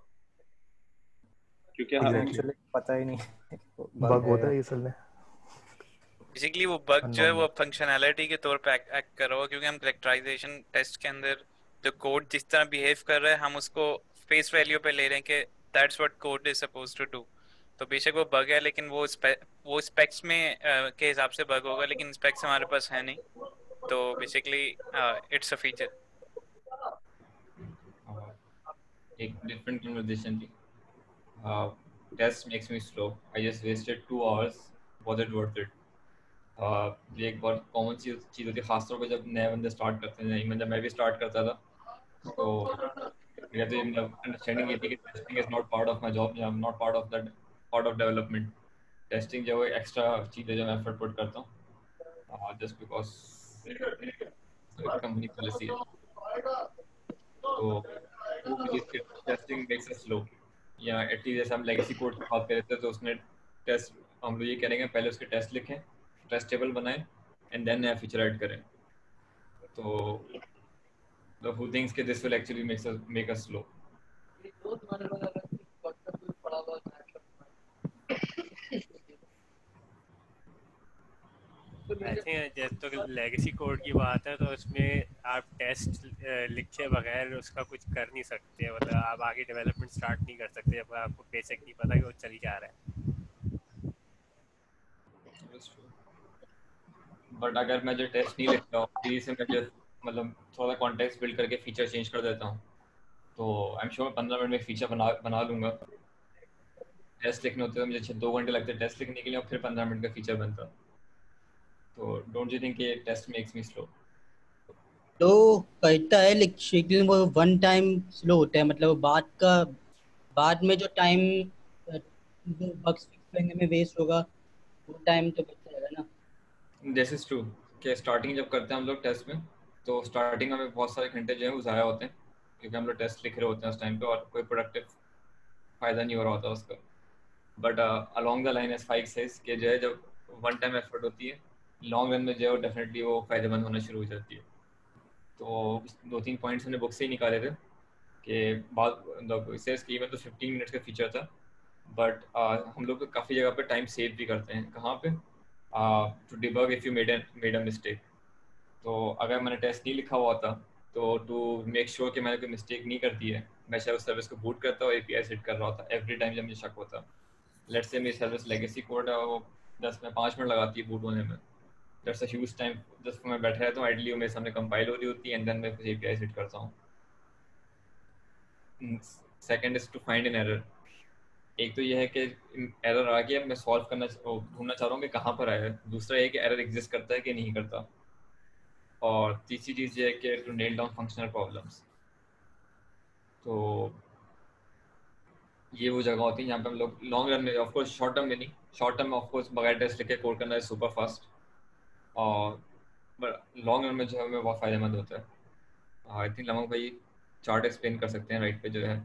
क्योंकि हम एक्चुअली पता ही नहीं बग होता है असल में। बेसिकली वो बग जो है Unknown वो bug। फंक्शनैलिटी के तौर पे एक्ट कर रहा होगा, क्योंकि हम कैरेक्टराइजेशन टेस्ट के अंदर जो कोड जिस तरह बिहेव कर रहा है हम उसको फेस वैल्यू पे ले रहे हैं कि that's what code is supposed to do. तो बेशक वो बग है, लेकिन वो स्पेक्स में के हिसाब से बग होगा, लेकिन स्पेक्स हमारे पास है नहीं, तो बेसिकली इट्स अ फीचर। एक डिफरेंट कन्वर्सेशन थी। Test makes me slow, I just wasted 2 hours, was it worth it? ये एक बहुत कॉमन चीज़ होती है, खासतौर पे जब नए बंदे स्टार्ट करते हैं। नहीं, जब मैं भी स्टार्ट करता था तो मेरा तो अंडरस्टैंडिंग ये थी कि testing is not part of my job, या not part of that part of development. Testing जो है एक्स्ट्रा चीज़ है जो मैं एफर्ट पुट करता हूँ जस्ट बिकॉज कंपनी पॉलिसी है। तो वो चीज़ टेस्टिंग मेक्स अस स्लो, या एटलीस्ट जैसे हम लेगेसी कोड की बात कर रहे थे तो उसने टेस्ट, हम लोग ये करेंगे पहले उसके टेस्ट लिखें, टेस्ट टेबल बनाएं एंड देन नया फीचर ऐड करें। तो the who thinks that this will actually make us slow. I think जैसे तो लेगेसी कोड की बात है तो उसमें आप टेस्ट लिखे बगैर उसका कुछ कर नहीं सकते, मतलब आप आगे डेवलपमेंट स्टार्ट नहीं कर सकते जब आपको बेसिक नहीं पता कि वो चल जा रहा है। बट अगर मैं जो टेस्ट नहीं लिखता हूँ धीरे से मैं just मतलब थोड़ा कॉन्टेक्स्ट बिल्ड करके फीचर चेंज कर देता हूँ, तो आई एम श्योर 15 मिनट में फीचर बना लूँगा। टेस्ट लिखने होते तो मुझे 2 घंटे लगते टेस्ट लिखने के लिए, और फिर 15 मिनट का फीचर बनता। तो डोंट यू थिंक ये टेस्ट मेक्स मी स्लो? तो कहता है लेकिन वो वन टाइम स्लो होता है, मतलब बाद में जो टाइम बग्स फिक्स करने में वेस्ट होगा वो टाइम तो बच जाएगा ना। दिस इज ट्रू कि स्टार्टिंग जब करते हैं हम लोग टेस्ट में, तो स्टार्टिंग में बहुत सारे घंटे जो है वो ज़ाया होते हैं, क्योंकि हम लोग टेस्ट लिख रहे होते हैं उस टाइम पे और कोई प्रोडक्टिव फ़ायदा नहीं हो रहा होता उसका। But along the line as फाइक सेज कि जो है जब वन टाइम एफर्ट होती है, लॉन्ग रन में जो है डेफिनेटली वो फ़ायदेमंद होना शुरू हो जाती है। तो 2-3 पॉइंट्स हमने बुक से ही निकाले थे कि बाद सेज की इवन तो 15 मिनट्स का फीचर था, बट हम लोग काफ़ी जगह पे टाइम सेव भी करते हैं। कहाँ पे? To debug if you made a mistake. तो अगर मैंने टेस्ट नहीं लिखा हुआ था तो टू मेक श्योर कि मैंने कोई मिस्टेक नहीं कर दी है, मैं शायद उस सर्विस को बूट करता और एपीआई सेट कर रहा होता एवरी टाइम जब मुझे शक होता। लेट्स से मेरी सर्विस लेगेसी कोड है, वो 5 मिनट लगाती है बूट होने में। That's a huge time. Just मैं बैठा रहता हूँ आइडली, मेरे सामने कंपाइल हो रही होती है एंड देन मैं कुछ एपीआई सेट करता हूँ। Second is to find an error. एक तो ये है कि एरर आ गया, मैं सॉल्व करना ढूंढना चाह रहा हूँ कि कहाँ पर आया है। दूसरा ये कि एरर एग्जिस्ट करता है कि नहीं करता। और तीसरी चीज़ ये है कि to nail down functional problems. तो ये वो जगह होती है जहाँ पे हम लोग लॉन्ग रन में, ऑफ कोर्स शॉर्ट टर्म में नहीं, शॉर्ट टर्म में ऑफ कोर्स बगैर टेस्ट लिखे कोड करना है सुपर फास्ट, और लॉन्ग रन में जो है हमें बहुत फायदेमंद होता है। आई थिंक लमक भाई चार्ट एक्सप्लेन कर सकते हैं राइट पे जो है।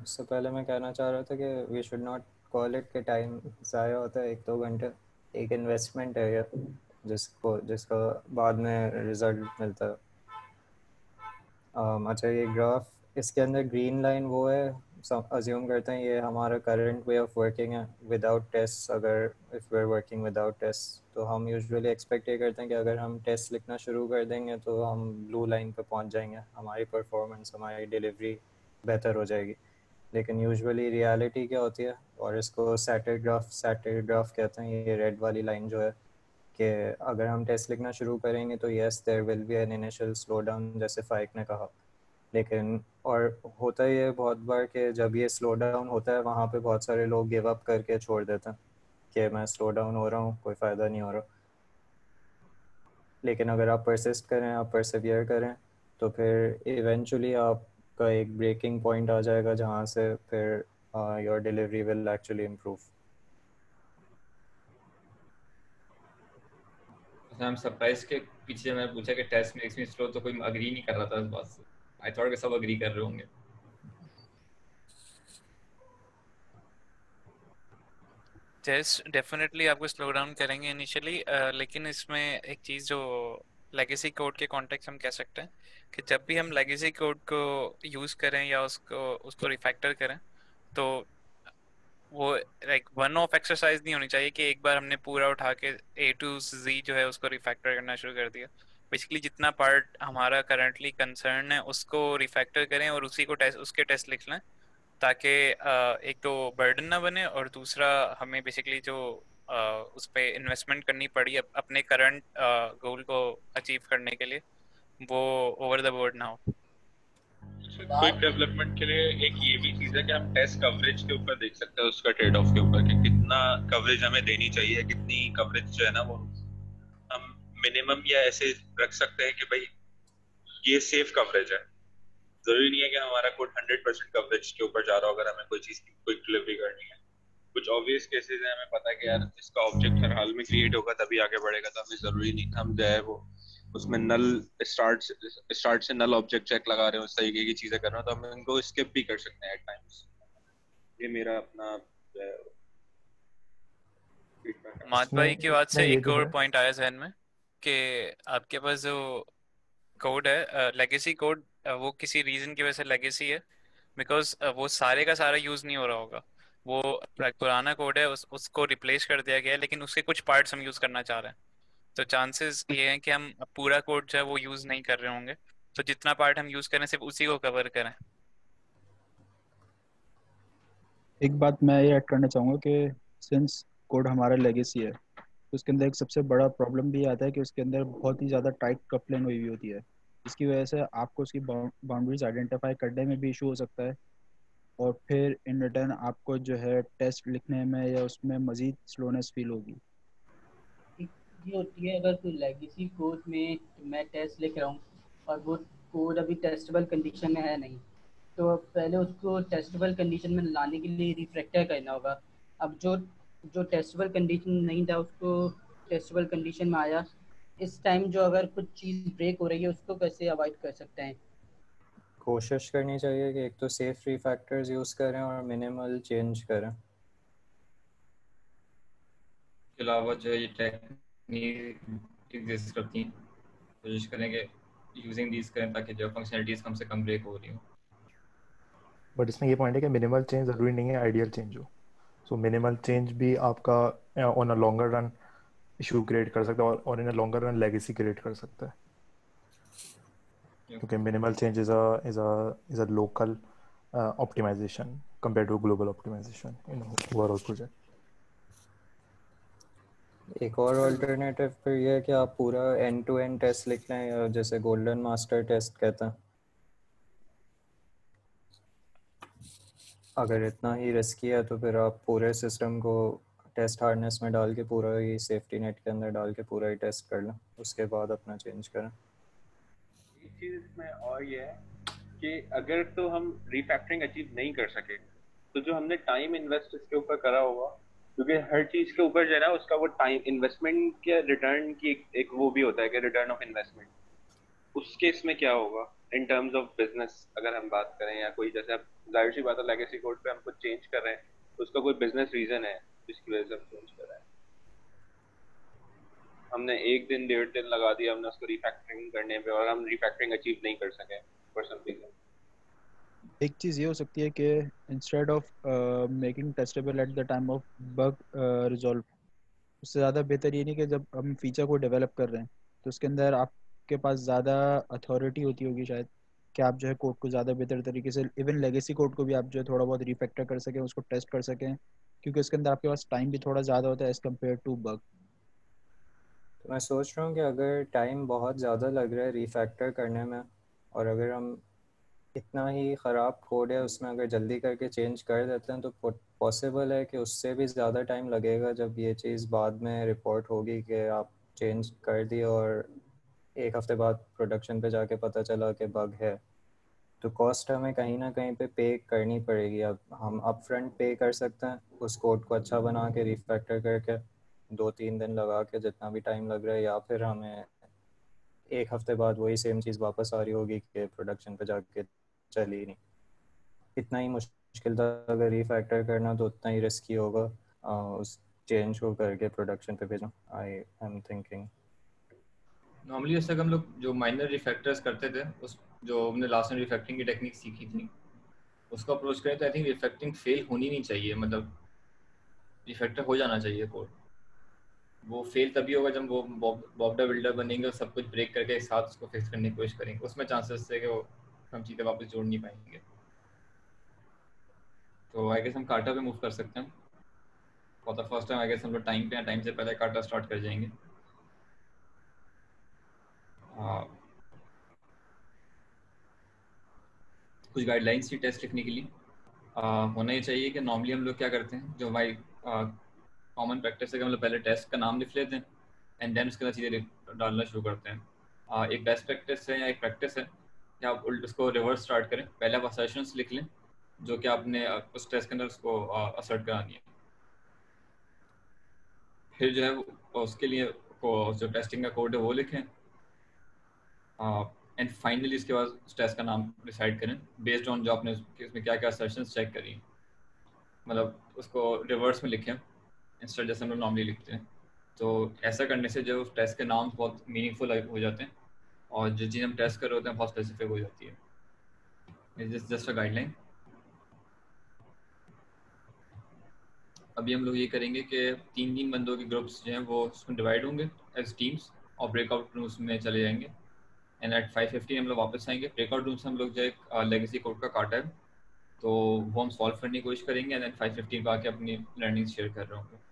उससे पहले मैं कहना चाह रहा था कि we should not call it के टाइम ज़ाया होता है 1-2 घंटे, एक इन्वेस्टमेंट है ये जिसका बाद में रिजल्ट मिलता है। अच्छा, ये ग्राफ, इसके अंदर ग्रीन लाइन वो है, अज्यूम करते हैं ये हमारा करंट वे ऑफ वर्किंग है विदाउट टेस्ट। अगर if we are working without test तो हम यूजुअली एक्सपेक्ट ये करते हैं कि अगर हम टेस्ट लिखना शुरू कर देंगे तो हम ब्लू लाइन पे पहुंच जाएंगे, हमारी परफॉर्मेंस, हमारी डिलीवरी बेहतर हो जाएगी। लेकिन यूजुअली रियलिटी क्या होती है, और इसको सैटर्ड ग्राफ कहते हैं, ये रेड वाली लाइन जो है, कि अगर हम टेस्ट लिखना शुरू करेंगे तो yes there will be an initial slow down, जैसे फाइक ने कहा। लेकिन और होता ही है बहुत बार कि जब ये स्लो डाउन होता है वहाँ पे बहुत सारे लोग गिव अप करके छोड़ देते हैं कि मैं स्लो डाउन हो रहा हूँ, कोई फ़ायदा नहीं हो रहा। लेकिन अगर आप परसिस्ट करें, आप परसिवियर करें, तो फिर इवेंचुअली आपका एक ब्रेकिंग पॉइंट आ जाएगा जहाँ से फिर your delivery will actually improve. I am surprise के पीछे मैंने पूछा कि टेस्ट मेक्स मी स्लो तो कोई अग्री नहीं कर रहा था इस बात से। आई थॉट कि सब अग्री कर रहे होंगे। टेस्ट डेफिनेटली आपको स्लो डाउन करेंगे इनिशियली, लेकिन इसमें एक चीज़ जो लेगेसी कोड के कॉन्टेक्स्ट हम कह सकते हैं कि जब भी हम लेगेसी कोड को यूज़ करें या उसको रिफैक्टर करें तो वो लाइक वन ऑफ एक्सरसाइज नहीं होनी चाहिए कि एक बार हमने पूरा उठा के A to Z जो है उसको रिफैक्टर करना शुरू कर दिया। बेसिकली जितना पार्ट हमारा करंटली कंसर्न है उसको रिफैक्टर करें और उसी को उसके टेस्ट लिख लें, ताकि एक तो बर्डन ना बने और दूसरा हमें बेसिकली जो उस पर इन्वेस्टमेंट करनी पड़ी अपने करंट गोल को अचीव करने के लिए वो ओवर द बोर्ड ना हो। क्विक डेवलपमेंट के लिए एक ये भी चीज है कि हम टेस्ट कवरेज के ऊपर देख सकते हैं, उसका ट्रेड ऑफ के ऊपर कि कितना कवरेज हमें देनी चाहिए, कितनी कवरेज जो है ना वो हम मिनिमम या ऐसे रख सकते हैं कि भाई ये सेफ कवरेज है। जरूरी नहीं है कि हमारा कोड 100% कवरेज के ऊपर जा रहा हो अगर हमें कोई चीज की क्विक डिलीवरी करनी है। कुछ ऑब्वियस केसेस हैं, हमें पता है कि यार इसका ऑब्जेक्ट हर हाल में क्रिएट होगा तभी आगे बढ़ेगा, तो हमें जरूरी नहीं हम जो है वो उसमें नल स्टार्ट से नल ऑब्जेक्ट चेक लगा रहे हो, इस तरीके की चीजें कर रहे हो, तो हम इनको स्किप भी कर सकते हैं एट टाइम्स। ये मेरा अपना मात भाई की बात से ये एक जो और है पॉइंट आया जहन में कि आपके पास जो कोड है लेगेसी कोड, वो किसी रीजन की वजह से लेगेसी है बिकॉज वो सारे का सारा यूज नहीं हो रहा होगा। वो पुराना कोड है, उसको रिप्लेस कर दिया गया है, लेकिन उसके कुछ पार्ट्स हम यूज करना चाह रहे हैं, तो चांसेस ये हैं कि हम पूरा कोड जो है वो यूज नहीं कर रहे होंगे। तो जितना पार्ट हम यूज करें सिर्फ उसी को कवर करें। एक बात मैं ये ऐड करना चाहूँगा कि सिंस कोड हमारा लेगेसी है तो उसके अंदर एक सबसे बड़ा प्रॉब्लम भी आता है कि उसके अंदर बहुत ही ज़्यादा टाइट कपलिंग हुई होती है, इसकी वजह से आपको उसकी बाउंड्रीज आइडेंटिफाई करने में भी इशू हो सकता है, और फिर इन रिटर्न आपको जो है टेस्ट लिखने में या उसमें मज़ीद स्लोनेस फील होगी। ये होती है अगर कोई लेगेसी कोड में मैं टेस्ट लिख रहा हूँ और वो कोड अभी टेस्टेबल कंडीशन में है नहीं, तो पहले उसको टेस्टेबल कंडीशन में लाने के लिए रिफ्रैक्टर करना होगा। अब जो टेस्टेबल कंडीशन नहीं था उसको टेस्टेबल कंडीशन में आया, इस टाइम जो अगर कुछ चीज़ ब्रेक हो रही है उसको कैसे अवॉइड कर सकते हैं? कोशिश करनी चाहिए कि एक तो सेफ रिफैक्टर्स यूज़ करें और मिनिमल चेंज करें। के अलावा जो ये टेक्निक एग्जिस्ट करती हैं, कोशिश करेंगे यूजिंग दीज करें ताकि जो फंक्शनलिटीज कम से कम ब्रेक हो रही हो। बट इसमें ये पॉइंट है कि मिनिमल चेंज जरूरी नहीं है आइडियल चेंज हो। सो मिनिमल चेंज भी आपका on a longer run issue create कर सकता है और in a longer run legacy create कर सकता है, क्योंकि minimal change is a local optimization compare to global optimization in overall project. एक और अल्टरनेटिव फिर ये है कि आप पूरा एंड टू एंड टेस्ट लिख लें, या जैसे गोल्डन मास्टर टेस्ट कहते हैं। अगर इतना ही रिस्की है तो फिर आप पूरे सिस्टम को टेस्ट हार्डनेस में डाल के पूरा ही सेफ्टी नेट के अंदर डाल के पूरा ही टेस्ट कर लें, उसके बाद अपना चेंज करें। एक चीज़ इसमें और ये है कि अगर तो हम रीफैक्टरिंग अचीव नहीं कर सके तो जो हमने टाइम इन्वेस्ट इसके ऊपर करा होगा, क्योंकि हर चीज के ऊपर जो है ना उसका वो टाइम इन्वेस्टमेंट के रिटर्न की एक वो भी होता है कि रिटर्न ऑफ इन्वेस्टमेंट, उस केस में क्या होगा इन टर्म्स ऑफ बिजनेस अगर हम बात करें, या कोई जैसे अब जाहिर सी बात है लेगेसी कोड पे हम कुछ चेंज कर रहे हैं तो उसका कोई बिजनेस रीजन है जिसकी वजह से हम चेंज कर रहे हैं। हमने एक दिन 1.5 दिन लगा दिया हमने उसको रिफैक्टरिंग करने पे और हम रिफैक्टरिंग अचीव नहीं कर सके फॉर सम रीजन। एक चीज़ ये हो सकती है कि instead of making testable at the time of bug resolve, उससे ज़्यादा बेहतर ये नहीं कि जब हम फीचर को डेवलप कर रहे हैं तो उसके अंदर आपके पास ज़्यादा अथॉरिटी होती होगी शायद कि आप जो है कोड को ज़्यादा बेहतर तरीके से, इवन लेगेसी कोड को भी आप जो है थोड़ा बहुत रिफैक्टर कर सकें, उसको टेस्ट कर सकें, क्योंकि उसके अंदर आपके पास टाइम भी थोड़ा ज़्यादा होता है एज़ कम्पेयर टू बग। तो मैं सोच रहा हूँ कि अगर टाइम बहुत ज़्यादा लग रहा है रिफैक्टर करने में, और अगर हम इतना ही ख़राब कोड है उसमें अगर जल्दी करके चेंज कर देते हैं तो पॉसिबल है कि उससे भी ज़्यादा टाइम लगेगा जब ये चीज़ बाद में रिपोर्ट होगी कि आप चेंज कर दिए और एक हफ्ते बाद प्रोडक्शन पे जाके पता चला कि बग है। तो कॉस्ट हमें कहीं ना कहीं पे पे करनी पड़ेगी। अब हम अपफ्रंट पे कर सकते हैं उस कोड को अच्छा बना के रिफैक्टर करके 2-3 दिन लगा के जितना भी टाइम लग रहा है, या फिर हमें एक हफ्ते बाद वही सेम चीज़ वापस आ रही होगी कि प्रोडक्शन पे जाके चली ही नहीं। इतना ही मुश्किल था अगर रिफैक्टर करना तो उतना ही रिस्की होगा उस चेंज को करके प्रोडक्शन पे भेजना। आई एम थिंकिंग नॉर्मली जैसे हम लोग जो माइनर रिफैक्टर्स करते थे, उस जो हमने लास्ट में रिफैक्टरिंग की टेक्निक सीखी थी उसको अप्रोच करें तो आई थिंक रिफैक्टरिंग फेल होनी नहीं चाहिए, मतलब रिफैक्टर हो जाना चाहिए कोड। वो फेल तभी होगा जब वो बॉबडा बिल्डर बनेंगे और सब कुछ ब्रेक करके एक साथ उसको फिक्स करने की कोशिश करेंगे, उसमें चांसेस है कि वो हम चीज़ें वापस जोड़ नहीं पाएंगे। तो आई गेस हम कार्टा पे मूव कर सकते हैं for the first time. I guess हम लोग टाइम से पहले कार्टा स्टार्ट कर जाएंगे। कुछ गाइडलाइंस थी टेस्ट लिखने के लिए। होना ही चाहिए कि नॉर्मली हम लोग क्या करते हैं, जो हमारी कॉमन प्रैक्टिस है कि हम लोग पहले टेस्ट का नाम लिख लेते हैं एंड देन उसके बाद चीज़ें डालना शुरू करते हैं। एक बेस्ट प्रैक्टिस है या एक प्रैक्टिस है कि आप उल्ट उसको रिवर्स स्टार्ट करें। पहले आप असर्शंस लिख लें जो कि आपने उस टेस्ट के अंदर उसको असर्ट करानी है, फिर जो है उसके लिए जो टेस्टिंग का कोड है वो लिखें एंड फाइनली इसके बाद उस टेस्ट का नाम डिसाइड करें बेस्ड ऑन जो आपने उसमें क्या क्या असर्शंस चेक करी, मतलब उसको रिवर्स में लिखें इंस्टेड जैसे हम लोग नॉर्मली लिखते हैं। तो ऐसा करने से जो टेस्ट के नाम बहुत मीनिंगफुल हो जाते हैं और जो चीज़ हम टेस्ट कर रहे होते हैं बहुत स्पेसिफिक हो जाती है। Just a guideline. अभी हम लोग ये करेंगे कि 3 बंदों के ग्रुप्स जो हैं वो उसमें डिवाइड होंगे एज टीम्स और ब्रेकआउट रूम्स में चले जाएंगे एंड एट 5:50 हम लोग वापस आएंगे। ब्रेकआउट रूम से हम लोग जो एक लेगेसी कोड का काटा है तो वो हम सॉल्व करने की कोशिश करेंगे एंड 5:50 को आके अपनी लर्निंग शेयर कर रहे होंगे।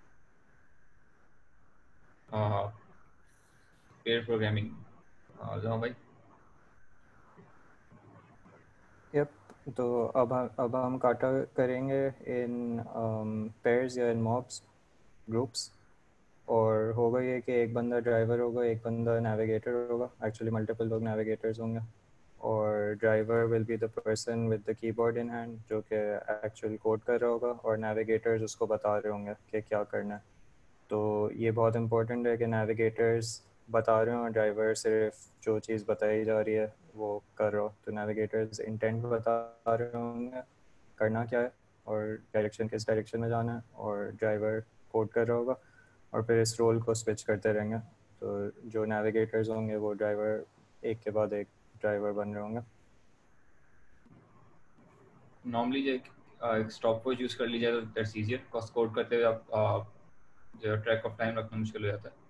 पेयर प्रोग्रामिंग जहाँ भाई। यप। तो अब हम काटा करेंगे इन पेयर्स या इन मॉब्स ग्रुप्स, और होगा ये कि एक बंदा ड्राइवर होगा, एक बंदा नेविगेटर होगा। एक्चुअली मल्टीपल लोग नेविगेटर्स होंगे, और driver will be the person with the keyboard in hand जो कि एक्चुअल कोड कर रहा होगा, और नेविगेटर्स उसको बता रहे होंगे कि क्या करना है। तो ये बहुत इंपॉर्टेंट है कि नेविगेटर्स बता रहे हो और ड्राइवर सिर्फ जो चीज़ बताई जा रही है वो कर रहा हो। तो नेविगेटर्स इंटेंट बता रहे होंगे करना क्या है और डायरेक्शन किस डायरेक्शन में जाना है, और ड्राइवर कोड कर रहा होगा, और फिर इस रोल को स्विच करते रहेंगे। तो जो नेविगेटर्स होंगे वो ड्राइवर एक के बाद एक ड्राइवर बन रहे होंगे। नॉर्मली जो एक स्टॉप वॉच यूज़ कर ली जाए तो दैट्स इजियर, बिकॉज कोड करते हुए आप जो ट्रैक ऑफ टाइम रखना मुश्किल हो जाता है।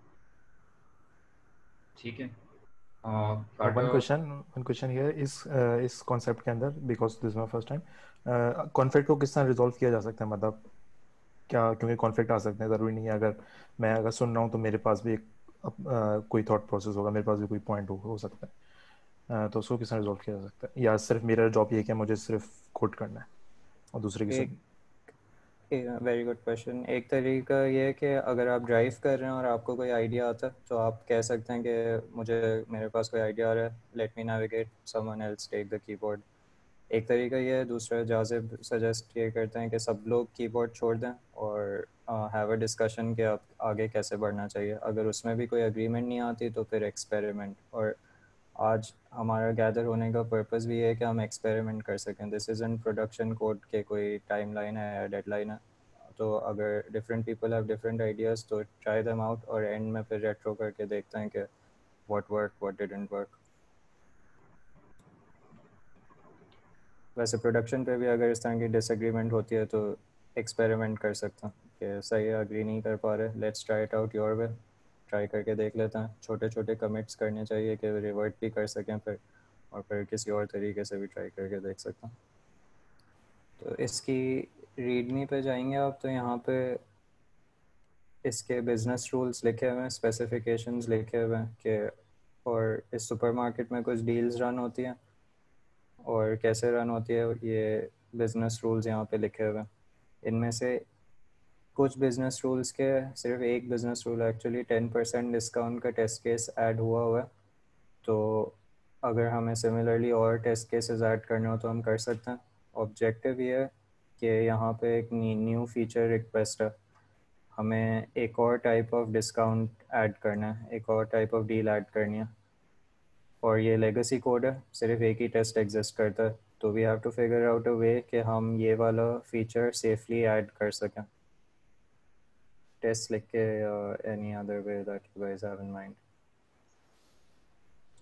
ठीक है। वन क्वेश्चन हियर इस कॉन्सेप्ट के अंदर, because this my first time, conflict को किस तरह रिजॉल्व किया जा सकता है? मतलब क्या, क्योंकि कॉन्फ्लिक्ट आ सकते हैं, ज़रूरी नहीं है अगर मैं सुन रहा हूँ तो मेरे पास भी एक कोई थॉट प्रोसेस होगा, मेरे पास भी कोई पॉइंट हो सकता है। तो उसको किस तरह रिजॉल्व किया जा सकता है? या सिर्फ मेरा जॉब ये है कि मुझे सिर्फ कोड करना है और दूसरे की सुननी? Very good question. एक तरीका ये है कि अगर आप ड्राइव कर रहे हैं और आपको कोई आइडिया आता है तो आप कह सकते हैं कि मेरे पास कोई आइडिया आ रहा है, let me navigate, someone else take the keyboard. एक तरीका ये है, दूसरा जाज़िब सजेस्ट ये करते हैं कि सब लोग कीबोर्ड छोड़ दें और हैव अ डिस्कशन कि आप आगे कैसे बढ़ना चाहिए। अगर उसमें भी कोई एग्रीमेंट नहीं आती तो फिर एक्सपेरिमेंट। और आज हमारा गैदर होने का पर्पस भी है कि हम एक्सपेरिमेंट कर सकें। This is in production code के कोई टाइमलाइन है या डेडलाइन है, तो अगर different people have different ideas तो ट्राई देम आउट और एंड में फिर रेट्रो करके देखते हैं कि what work what didn't work. वैसे प्रोडक्शन पे भी अगर इस तरह की डिसएग्रीमेंट होती है तो एक्सपेरिमेंट कर सकते हैं कि सही अग्री नहीं कर पा रहे, let's try it out your way, try करके देख लेते हैं। छोटे छोटे कमिट्स करने चाहिए कि रिवर्ट भी कर सकें फिर, और फिर किसी और तरीके से भी ट्राई करके देख सकते हैं। तो इसकी रीडमी पे जाएंगे आप तो यहाँ पे इसके बिजनेस रूल्स लिखे हुए हैं, स्पेसिफिकेशंस लिखे हुए हैं कि और इस सुपरमार्केट में कुछ डील्स रन होती हैं और कैसे रन होती है ये बिजनेस रूल्स यहाँ पे लिखे हुए हैं। इनमें से कुछ बिजनेस रूल्स के सिर्फ एक बिजनेस रूल एक्चुअली 10% डिस्काउंट का टेस्ट केस ऐड हुआ है, तो अगर हमें सिमिलरली और टेस्ट केसेस ऐड करने हो तो हम कर सकते हैं। ऑब्जेक्टिव ये है कि यहाँ पे एक न्यू फीचर रिक्वेस्ट है, हमें एक और टाइप ऑफ डिस्काउंट ऐड करना है, एक और टाइप ऑफ डील ऐड करनी है, और ये लेगेसी कोड है, सिर्फ एक ही टेस्ट एग्जिस्ट करता है, तो we have to figure out a way कि हम ये वाला फीचर सेफली ऐड कर सकें। टेस्ट लिख के any other way that you guys have in mind,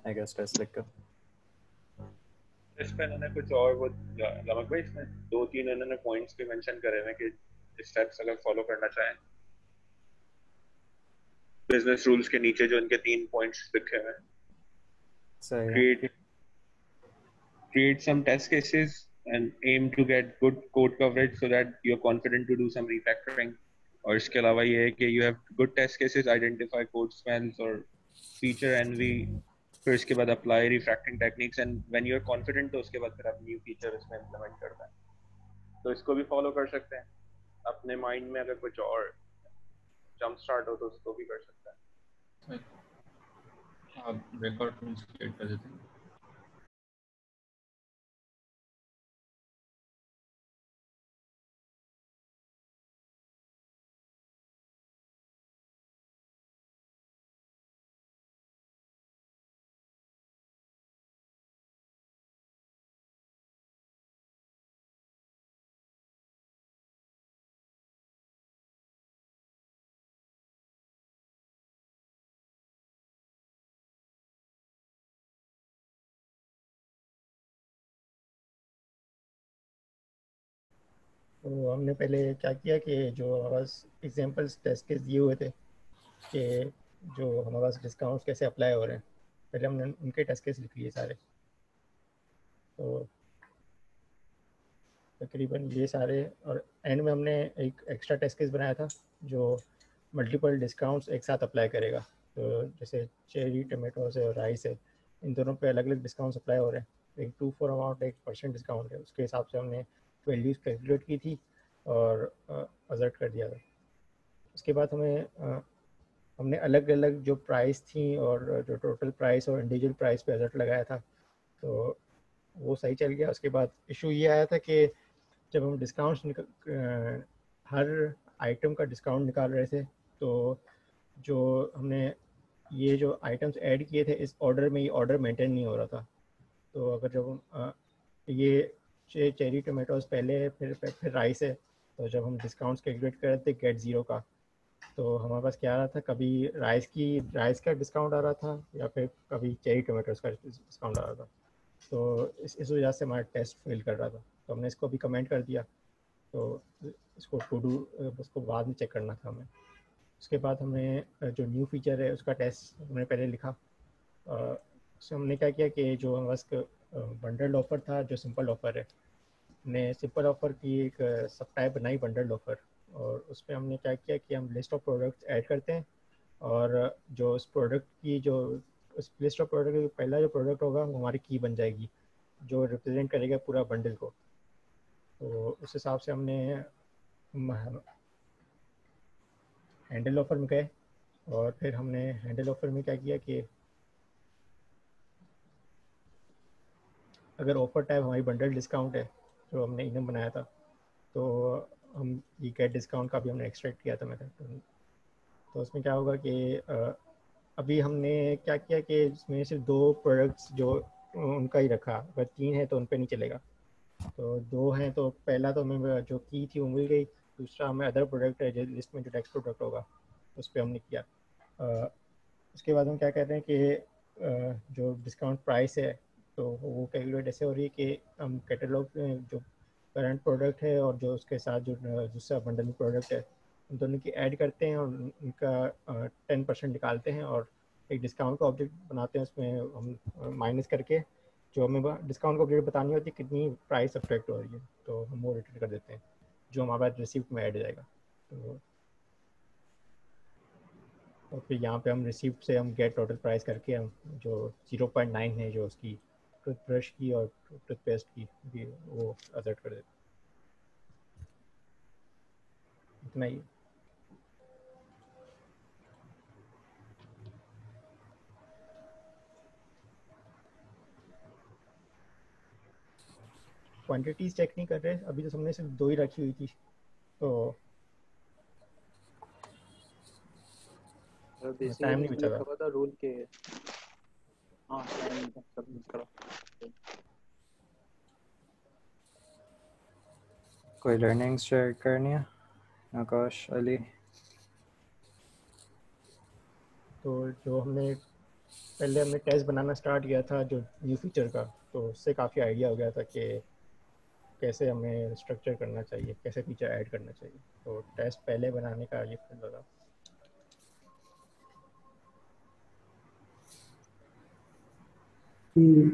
I guess test लिख के। इस पे इन्होंने कुछ और वो लमक भाई इसमें 2-3 इन्होंने पॉइंट्स भी मेंशन करे हैं कि स्टेप्स अगर फॉलो करना चाहें बिजनेस रूल्स के नीचे जो इनके 3 पॉइंट्स लिखे हुए हैं। सही है। Create some test cases and aim to get good code coverage so that you're confident to do some refactoring. और इसके अलावा ये है कि you have good test cases, identify code smells और feature envy, फिर इसके बाद apply refactoring techniques, and when you're confident तो उसके बाद फिर आप new feature इसमें implement करता है। तो इसको भी follow कर सकते हैं। अपने mind में अगर कुछ और jump start हो तो उसको भी कर सकते हैं। आप breakout rooms create कर देते हैं। तो हमने पहले क्या किया कि जो हमारे पास एग्जांपल्स टेस्ट केस दिए हुए थे कि जो हमारे पास डिस्काउंट्स कैसे अप्लाई हो रहे हैं, पहले हमने उनके टेस्ट केस लिख लिए सारे। तो तकरीबन ये सारे, और एंड में हमने एक एक्स्ट्रा टेस्ट केस बनाया था जो मल्टीपल डिस्काउंट्स एक साथ अप्लाई करेगा। तो जैसे चेरी, टमाटोस है और राइस है, इन दोनों पे अलग अलग डिस्काउंट्स अप्लाई हो रहे हैं। एक 2-4 अमाउंट, 1% डिस्काउंट है, उसके हिसाब से हमने वैल्यूज़ कैलकुलेट की थी और अजर्ट कर दिया था। उसके बाद हमने अलग अलग जो प्राइस थी और जो टोटल प्राइस और इंडिविजुअल प्राइस पे अजर्ट लगाया था, तो वो सही चल गया। उसके बाद इशू ये आया था कि जब हम डिस्काउंट्स हर आइटम का डिस्काउंट निकाल रहे थे, तो जो हमने ये जो आइटम्स ऐड किए थे इस ऑर्डर में, ये ऑर्डर मेंटेन नहीं हो रहा था। तो अगर जब हम ये चेरी टमाटोज पहले फिर राइस है, तो जब हम डिस्काउंट्स कैलकुलेट कर रहे थे गेट ज़ीरो का, तो हमारे पास क्या आ रहा था, कभी राइस का डिस्काउंट आ रहा था या फिर कभी चेरी टमाटोज का डिस्काउंट आ रहा था। तो इस वजह से हमारा टेस्ट फेल कर रहा था। तो हमने इसको भी कमेंट कर दिया, तो इसको उसको बाद में चेक करना था हमें। उसके बाद हमने जो न्यू फीचर है उसका टेस्ट हमने पहले लिखा। उसमें हमने क्या किया कि जो हमारे पास बंडल्ड ऑफ़र था, जो सिंपल ऑफ़र है, हमने सिंपल ऑफ़र की एक सब टाइप बनाई बंडल्ड ऑफ़र, और उसमें हमने क्या किया कि हम लिस्ट ऑफ प्रोडक्ट्स ऐड करते हैं, और जो उस प्रोडक्ट की जो उस लिस्ट ऑफ प्रोडक्ट का पहला जो प्रोडक्ट होगा वो हमारी की बन जाएगी, जो रिप्रेजेंट करेगा पूरा बंडल को। तो उस हिसाब से हमने हैंडल ऑफ़र में गए, और फिर हमने हैंडल ऑफ़र में क्या किया कि अगर ऑफर टाइप हमारी बंडल डिस्काउंट है जो हमने इनम बनाया था, तो हम ये गेट डिस्काउंट का भी हमने एक्सट्रैक्ट किया था मेथड। तो उसमें क्या होगा कि अभी हमने क्या किया कि इसमें सिर्फ 2 प्रोडक्ट्स जो उनका ही रखा, अगर 3 है तो उन पर नहीं चलेगा। तो 2 हैं तो पहला तो हमें जो की थी वो मिल गई, दूसरा हमें अदर प्रोडक्ट है जो लिस्ट में जो नेक्स्ट प्रोडक्ट होगा उस पर हमने किया। उसके बाद हम क्या कहते हैं कि जो डिस्काउंट प्राइस है तो वो कैलकुलेट ऐसे हो रही है कि हम कैटलॉग में जो करंट प्रोडक्ट है और जो उसके साथ जो दूसरा बंडल में प्रोडक्ट है उन दोनों की ऐड करते हैं और उनका 10% निकालते हैं और एक डिस्काउंट का ऑब्जेक्ट बनाते हैं। उसमें हम माइनस करके जो हमें डिस्काउंट का ऑब्जेक्ट बतानी होती है कितनी प्राइस अफेक्ट हो रही है, तो हम वो रिटर्न कर देते हैं जो हमारे रिसिप्ट में ऐड हो जाएगा। तो और फिर यहाँ पे हम रिसिप्ट से हम गेट टोटल प्राइस करके हम जो 0.9 है जो उसकी टूथब्रश की और टूथपेस्ट की भी वो असर्ट कर देते हैं। इतना ही। क्वांटिटीज चेक नहीं कर रहे अभी, तो हमने सिर्फ 2 ही रखी हुई थी। तो टाइम नहीं बचा था। था रूल के। हाँ टाइम सबमिट करो। कोई लर्निंग्स शेयर करनी है? आकाश, अली? तो जो हमने पहले हमने टेस्ट बनाना स्टार्ट किया था जो न्यू फीचर का, तो उससे काफ़ी आइडिया हो गया था कि कैसे हमें स्ट्रक्चर करना चाहिए, कैसे फीचर ऐड करना चाहिए। तो टेस्ट पहले बनाने का ये फायदा था।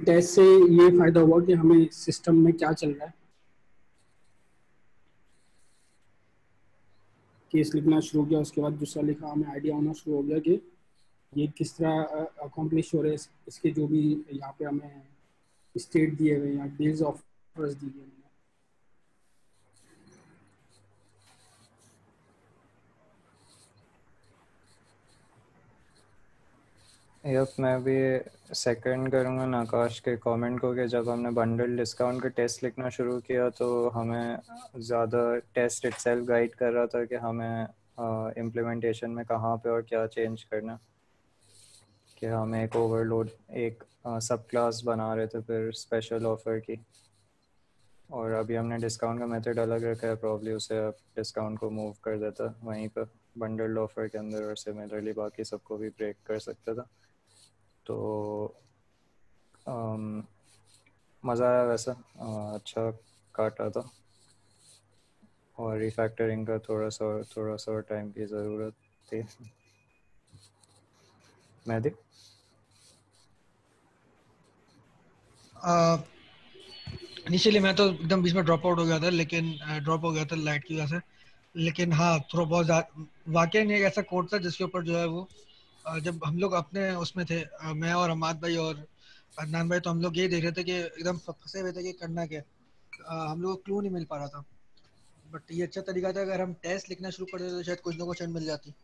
टेस्ट से ये फायदा हुआ कि हमें सिस्टम में क्या चल रहा है, केस लिखना शुरू किया, उसके बाद दूसरा लिखा, हमें आइडिया होना शुरू हो गया कि ये किस तरह अकॉम्प्लिश हो रहे हैं। इसके जो भी यहाँ पे हमें स्टेट दिए हुए हैं, डेज ऑफर्स दिए हुए हैं। यप, मैं भी सेकंड करूँगा नाकाश के कमेंट को कि जब हमने बंडल डिस्काउंट का टेस्ट लिखना शुरू किया तो हमें ज़्यादा टेस्ट इटसेल्फ गाइड कर रहा था कि हमें इम्प्लीमेंटेशन में कहाँ पे और क्या चेंज करना, कि हम एक ओवरलोड एक सब क्लास बना रहे थे फिर स्पेशल ऑफ़र की, और अभी हमने डिस्काउंट का मेथड अलग रखा है, प्रॉब्ली उसे अब डिस्काउंट को मूव कर देता वहीं पर बंडल्ड ऑफ़र के अंदर और सिमिलरली बाकी सबको भी ब्रेक कर सकता था। तो मज़ा आया वैसे, अच्छा काटा था, और रिफैक्टरिंग का थोड़ा सा टाइम की ज़रूरत थी। मेहदी? इनिशियली मैं तो एकदम बीच में ड्रॉप आउट हो गया था, लेकिन ड्रॉप हो गया था लाइट की वजह से। लेकिन हाँ, थोड़ा बहुत वाकई नहीं, एक ऐसा कोड था जिसके ऊपर जो है वो जब हम लोग अपने उसमें थे, मैं और अहमद भाई और अदनान भाई, तो हम लोग यही देख रहे थे कि एकदम फंसे हुए थे कि करना क्या। हम लोग को क्लू नहीं मिल पा रहा था। बट ये अच्छा तरीका था, अगर हम टेस्ट लिखना शुरू कर देते तो शायद कुछ ना कुछ मिल जाती।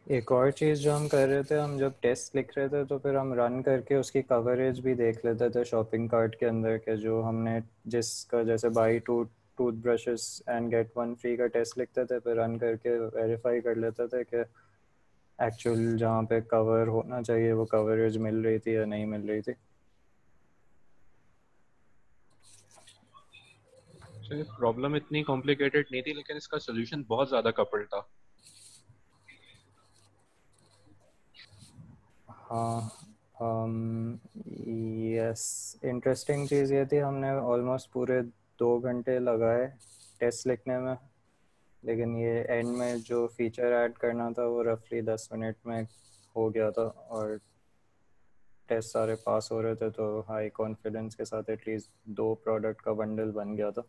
एक और चीज़ जो हम कर रहे थे, हम जब टेस्ट लिख रहे थे तो फिर हम रन करके उसकी कवरेज भी देख लेते थे शॉपिंग कार्ट के अंदर के, जो हमने जिसका जैसे buy 2 toothbrushes and get 1 free का टेस्ट लिखते थे, फिर रन करके वेरीफाई कर लेते थे कि एक्चुअल जहाँ पे कवर होना चाहिए वो कवरेज मिल रही थी या नहीं मिल रही थी। प्रॉब्लम इतनी कॉम्प्लिकेटेड नहीं थी, लेकिन इसका सोल्यूशन बहुत ज़्यादा कपल था। हाँ, यस, इंटरेस्टिंग चीज़ ये थी, हमने ऑलमोस्ट पूरे 2 घंटे लगाए टेस्ट लिखने में, लेकिन ये एंड में जो फीचर ऐड करना था वो रफली 10 मिनट में हो गया था, और टेस्ट सारे पास हो रहे थे, तो हाई कॉन्फिडेंस के साथ एटलीस्ट 2 प्रोडक्ट का बंडल बन गया था।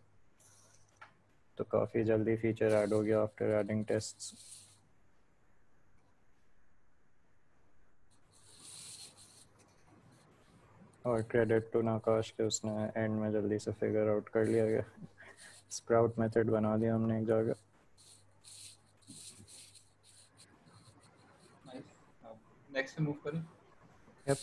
तो काफ़ी जल्दी फीचर ऐड हो गया आफ्टर एडिंग टेस्ट्स। और क्रेडिट टू नाकाश के उसने एंड में जल्दी से फिगर आउट कर लिया गया। स्प्राउट मेथड बना दिया हमने एक जगह। नेक्स्ट पे मूव करें। यप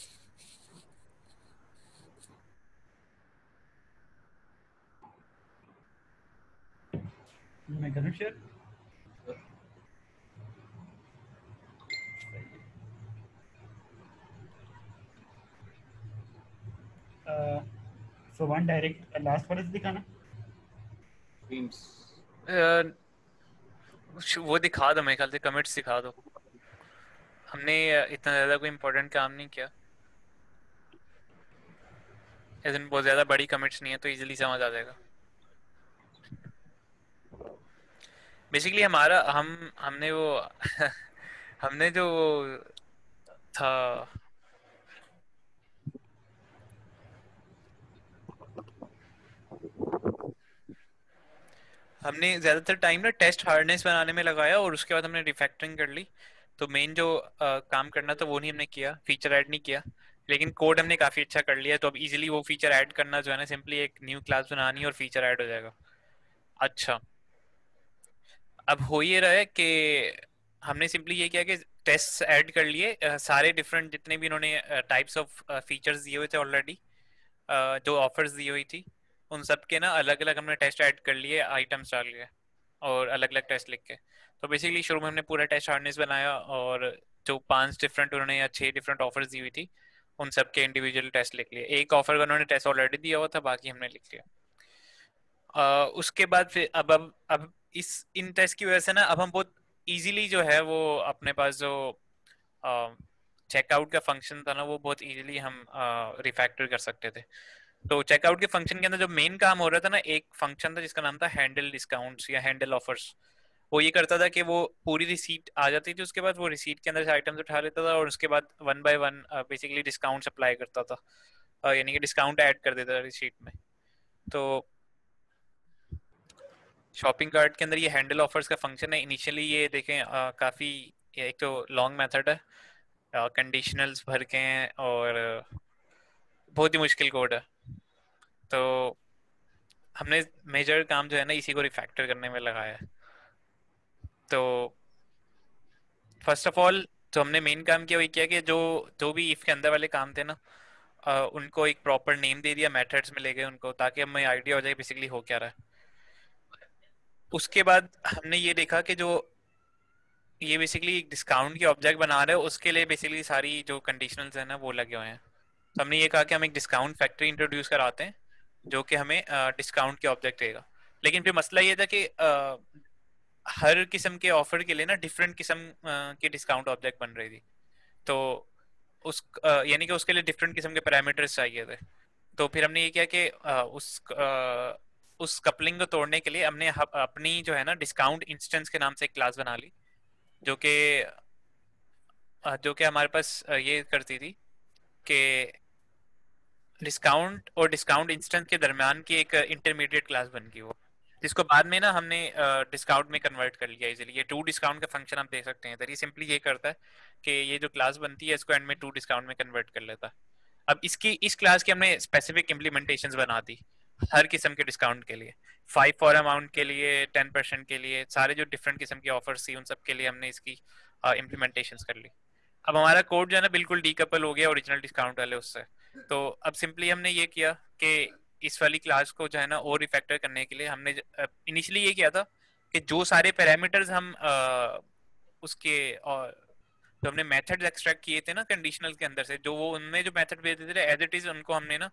मैं करूं share? So one direct last वाले से दिखाना ड्रीम्स वो दिखा दो, मेरे ख्याल से कमिट्स दिखा दो। हमने इतना ज़्यादा कोई इम्पोर्टेंट काम नहीं किया, ऐसे बहुत ज़्यादा बड़ी कमिट्स नहीं है तो इजीली समझ आ जाएगा। बेसिकली हमारा हमने वो हमने जो था हमने ज़्यादातर टाइम ना टेस्ट हार्डनेस बनाने में लगाया और उसके बाद हमने रिफैक्टरिंग कर ली। तो मेन जो काम करना था वो नहीं हमने किया, फीचर ऐड नहीं किया, लेकिन कोड हमने काफ़ी अच्छा कर लिया। तो अब इजीली वो फीचर ऐड करना जो है ना, सिंपली एक न्यू क्लास बनानी और फीचर ऐड हो जाएगा। अच्छा, अब हो ये रहा है कि हमने सिंपली ये किया कि टेस्ट ऐड कर लिए, सारे डिफरेंट जितने भी इन्होंने टाइप्स ऑफ फीचर्स दिए हुए थे ऑलरेडी, जो ऑफर्स दी हुई थी, उन सब के ना अलग अलग हमने टेस्ट ऐड कर लिए, आइटम्स डाल लिए और अलग अलग टेस्ट लिख के। तो बेसिकली शुरू में हमने पूरा टेस्ट हार्डनेस बनाया और जो 5 डिफरेंट उन्होंने या 6 डिफरेंट ऑफर्स दी हुई थी उन सब के इंडिविजुअल टेस्ट लिख लिए। एक ऑफर का उन्होंने टेस्ट ऑलरेडी दिया हुआ था, बाकी हमने लिख लिया। उसके बाद फिर अब इन टेस्ट की वजह से ना अब हम बहुत इजीली जो है वो अपने पास जो चेकआउट का फंक्शन था ना वो बहुत इजीली हम रिफैक्टर कर सकते थे। तो चेकआउट के फंक्शन के अंदर जो मेन काम हो रहा था ना, एक फंक्शन था जिसका नाम था हैंडल डिस्काउंट्स या हैंडल ऑफर्स। वो ये करता था कि वो पूरी रिसीट आ जाती थी, उसके बाद वो रिसीट के अंदर से आइटम्स उठा लेता था और उसके बाद 1 बाय 1 बेसिकली डिस्काउंट अप्लाई करता था, यानी कि डिस्काउंट ऐड कर देता था रिसीट में। तो शॉपिंग कार्ट के अंदर ये हैंडल ऑफर्स का फंक्शन है। इनिशियली ये देखें काफ़ी एक तो लॉन्ग मेथड है, कंडीशनल्स भर के हैं और बहुत ही मुश्किल कोड है। तो हमने मेजर काम जो है ना इसी को रिफैक्टर करने में लगाया है। तो फर्स्ट ऑफ ऑल जो हमने मेन काम किया वही किया कि जो भी इफ के अंदर वाले काम थे ना, उनको एक प्रॉपर नेम दे दिया, मेथड्स में ले गए उनको, ताकि हमें आइडिया हो जाए बेसिकली हो क्या रहा है। उसके बाद हमने ये देखा कि जो ये बेसिकली एक डिस्काउंट की ऑब्जेक्ट बना रहे हो उसके लिए बेसिकली सारी जो कंडीशनल्स है ना वो लगे हुए हैं। तो हमने ये कहा कि हम एक डिस्काउंट फैक्ट्री इंट्रोड्यूस कराते हैं जो कि हमें डिस्काउंट के ऑब्जेक्ट देगा। लेकिन फिर मसला ये था कि हर किस्म के ऑफर के लिए ना डिफरेंट किस्म के डिस्काउंट ऑब्जेक्ट बन रही थी। तो उस यानी कि उसके लिए डिफरेंट किस्म के पैरामीटर्स चाहिए थे। तो फिर हमने ये किया कि उस कपलिंग को तोड़ने के लिए हमने अपनी जो है ना डिस्काउंट इंस्टेंस के नाम से एक क्लास बना ली जो कि हमारे पास ये करती थी कि डिस्काउंट और डिस्काउंट इंस्टेंस के दरमियान की एक इंटरमीडिएट क्लास बन गई वो, जिसको बाद में ना हमने डिस्काउंट में कन्वर्ट कर लिया इजीली। ये टू डिस्काउंट का फंक्शन आप देख सकते हैं इधर। ये सिंपली ये करता है कि ये जो क्लास बनती है इसको एंड में टू डिस्काउंट में कन्वर्ट कर लेता है। अब इस क्लास की हमने स्पेसिफिक इम्प्लीमेंटेशंस बना दी हर किस्म के डिस्काउंट के लिए, 5 फॉर अमाउंट के लिए, 10% के लिए, सारे जो डिफरेंट किस्म की ऑफर्स थी उन सब के लिए हमने इसकी इम्प्लीमेंटेशंस कर ली। अब हमारा कोड जो है ना बिल्कुल डीकपल हो गया ओरिजिनल डिस्काउंट वाले उससे। तो अब सिंपली हमने ये किया कि इस वाली क्लास को जो है ना और रिफैक्टर करने के लिए हमने इनिशियली ये किया था कि जो सारे पैरामीटर्स हम उसके जो हमने मेथड्स एक्सट्रैक्ट किए थे ना कंडीशनल के अंदर से, जो वो उनमें जो मेथड भेज देते थे एज इट इज उनको हमने ना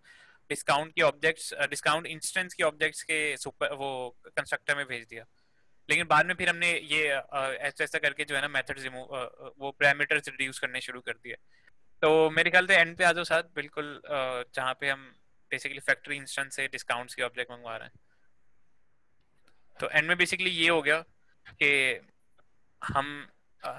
डिस्काउंट की ऑब्जेक्ट्स, डिस्काउंट इंस्टेंस की ऑब्जेक्ट्स के वो कंस्ट्रक्टर में भेज दिया। लेकिन बाद में फिर हमने ये ऐसा ऐसा करके जो है ना मेथड्स रिमूव वो पैरामीटर्स रिड्यूस करने शुरू कर दिए। तो मेरे ख्याल से एंड पे आ जाओ साथ बिल्कुल, जहाँ पे हम बेसिकली फैक्ट्री इंस्टेंस से डिस्काउंट्स के ऑब्जेक्ट मंगवा रहे हैं। तो एंड में बेसिकली ये हो गया कि हम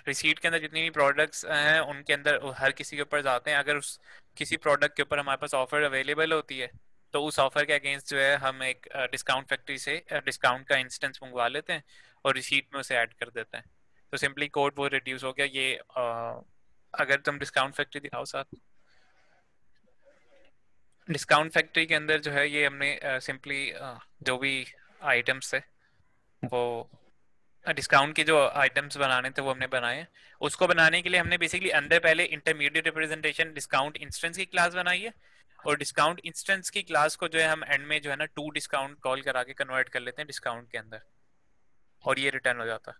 रिसीट के अंदर जितनी भी प्रोडक्ट्स हैं उनके अंदर हर किसी के ऊपर जाते हैं। अगर उस किसी प्रोडक्ट के ऊपर हमारे पास ऑफर अवेलेबल होती है तो उस ऑफर के अगेंस्ट जो है हम एक डिस्काउंट फैक्ट्री से डिस्काउंट का इंस्टेंस मंगवा लेते हैं और रिसीट में उसे ऐड कर देते हैं। तो सिंपली कोड वो रिड्यूस हो गया। ये अगर तुम डिस्काउंट फैक्ट्री दिखाओ साथ, डिस्काउंट फैक्ट्री के अंदर जो है ये हमने सिंपली जो भी आइटम्स थे वो डिस्काउंट के जो आइटम्स बनाने थे वो हमने बनाए। उसको बनाने के लिए हमने बेसिकली अंदर पहले इंटरमीडिएट रिप्रेजेंटेशन डिस्काउंट इंस्टेंस की क्लास बनाई है, और डिस्काउंट इंस्टेंस की क्लास को जो है हम एंड में जो है ना टू डिस्काउंट कॉल करा के कन्वर्ट कर लेते हैं डिस्काउंट के अंदर, और ये रिटर्न हो जाता है।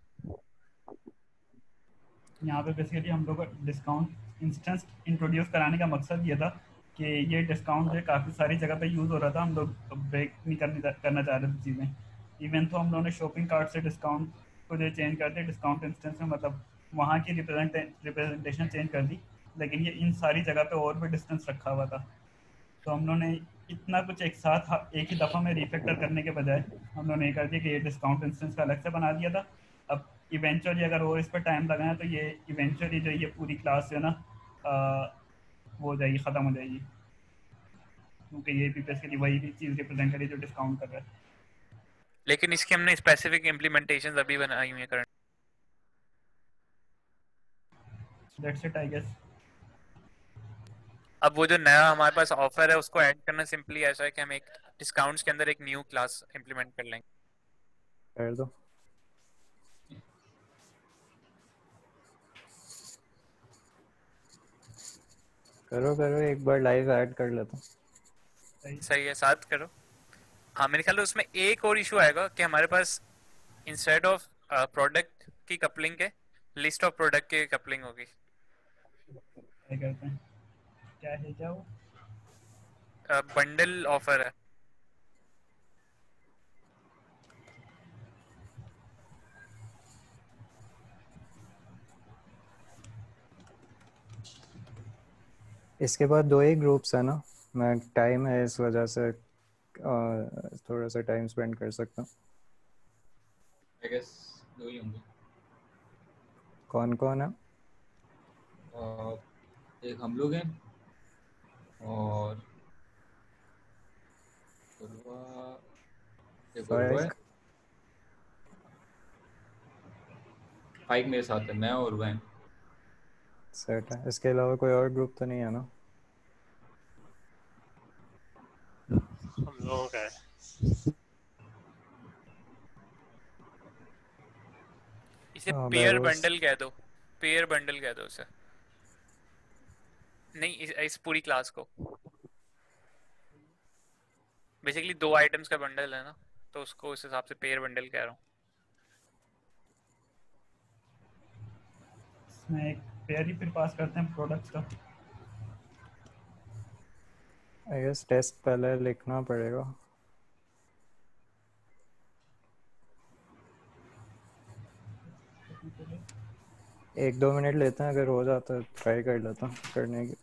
यहाँ पे बेसिकली हम लोग डिस्काउंट इंस्टेंस इंट्रोड्यूस कराने का मकसद ये था कि ये डिस्काउंट जो है काफ़ी सारी जगह पे यूज़ हो रहा था, हम लोग ब्रेक नहीं करना चाह रहे थे चीज़ें। इवन तो हम लोगों ने शॉपिंग कार्ट से डिस्काउंट को जो चेंज कर दिया डिस्काउंट इंस्टेंस में, मतलब वहाँ की रिप्रेजेंटेशन चेंज कर दी, लेकिन ये इन सारी जगह पे और भी डिस्टेंस रखा हुआ था। तो हम लोगों ने इतना कुछ एक साथ एक ही दफ़ा में रिफैक्टर करने के बजाय हम लोगों ने ये कर दिया कि ये डिस्काउंट इंस्टेंस का अलग से बना दिया था। अब इवेंचुअली अगर और इस पर टाइम लगाए तो ये इवेंचुअली जो ये पूरी क्लास है ना वो हो जाएगी, ख़त्म हो जाएगी, क्योंकि ये भी बेसिकली वही भी चीज़ रिप्रेजेंट करी जो डिस्काउंट कर रहा है। लेकिन इसकी हमने स्पेसिफिक इम्प्लीमेंटेशंस अभी बनाई हुई है current. That's it I guess. अब वो जो नया हमारे पास ऑफर है उसको ऐड करना सिंपली ऐसा है कि हम एक डिस्काउंट्स के अंदर एक न्यू क्लास इंप्लीमेंट कर लेंगे। कर दो। करो करो, एक बार लाइव ऐड कर लेता हूँ। सही है, साथ करो। हाँ मेरे ख्याल में उसमें एक और इशू आएगा कि हमारे पास इंस्टेड ऑफ प्रोडक्ट की कपलिंग के लिस्ट ऑफ प्रोडक्ट की कपलिंग होगी। क्या करते हैं, क्या है क्या वो बंडल ऑफर है। इसके बाद 2 ही ग्रुप्स है ना, मैं टाइम है इस वजह से थोड़ा सा टाइम स्पेंड कर सकता हूँ। आई गेस 2 ही होंगे। कौन कौन है? एक हम लोग हैं और एक और है। फाइक मेरे साथ है, मैं और वह। सेट है। इसके अलावा कोई और ग्रुप तो नहीं है ना? हम लोगों का है। इसे पेयर बंडल कह दो, पेयर बंडल कह दो उसे। नहीं इस पूरी क्लास को बेसिकली 2 आइटम्स का बंडल है ना, तो उसको उस हिसाब से पेयर बंडल कह रहा हूँ। इसमें एक पेयर ही फिर पास करते हैं प्रोडक्ट्स का। आई गेस टेस्ट पहले लिखना पड़ेगा। एक 2 मिनट लेते हैं, अगर हो जाता है ट्राई कर लेता हूँ करने की,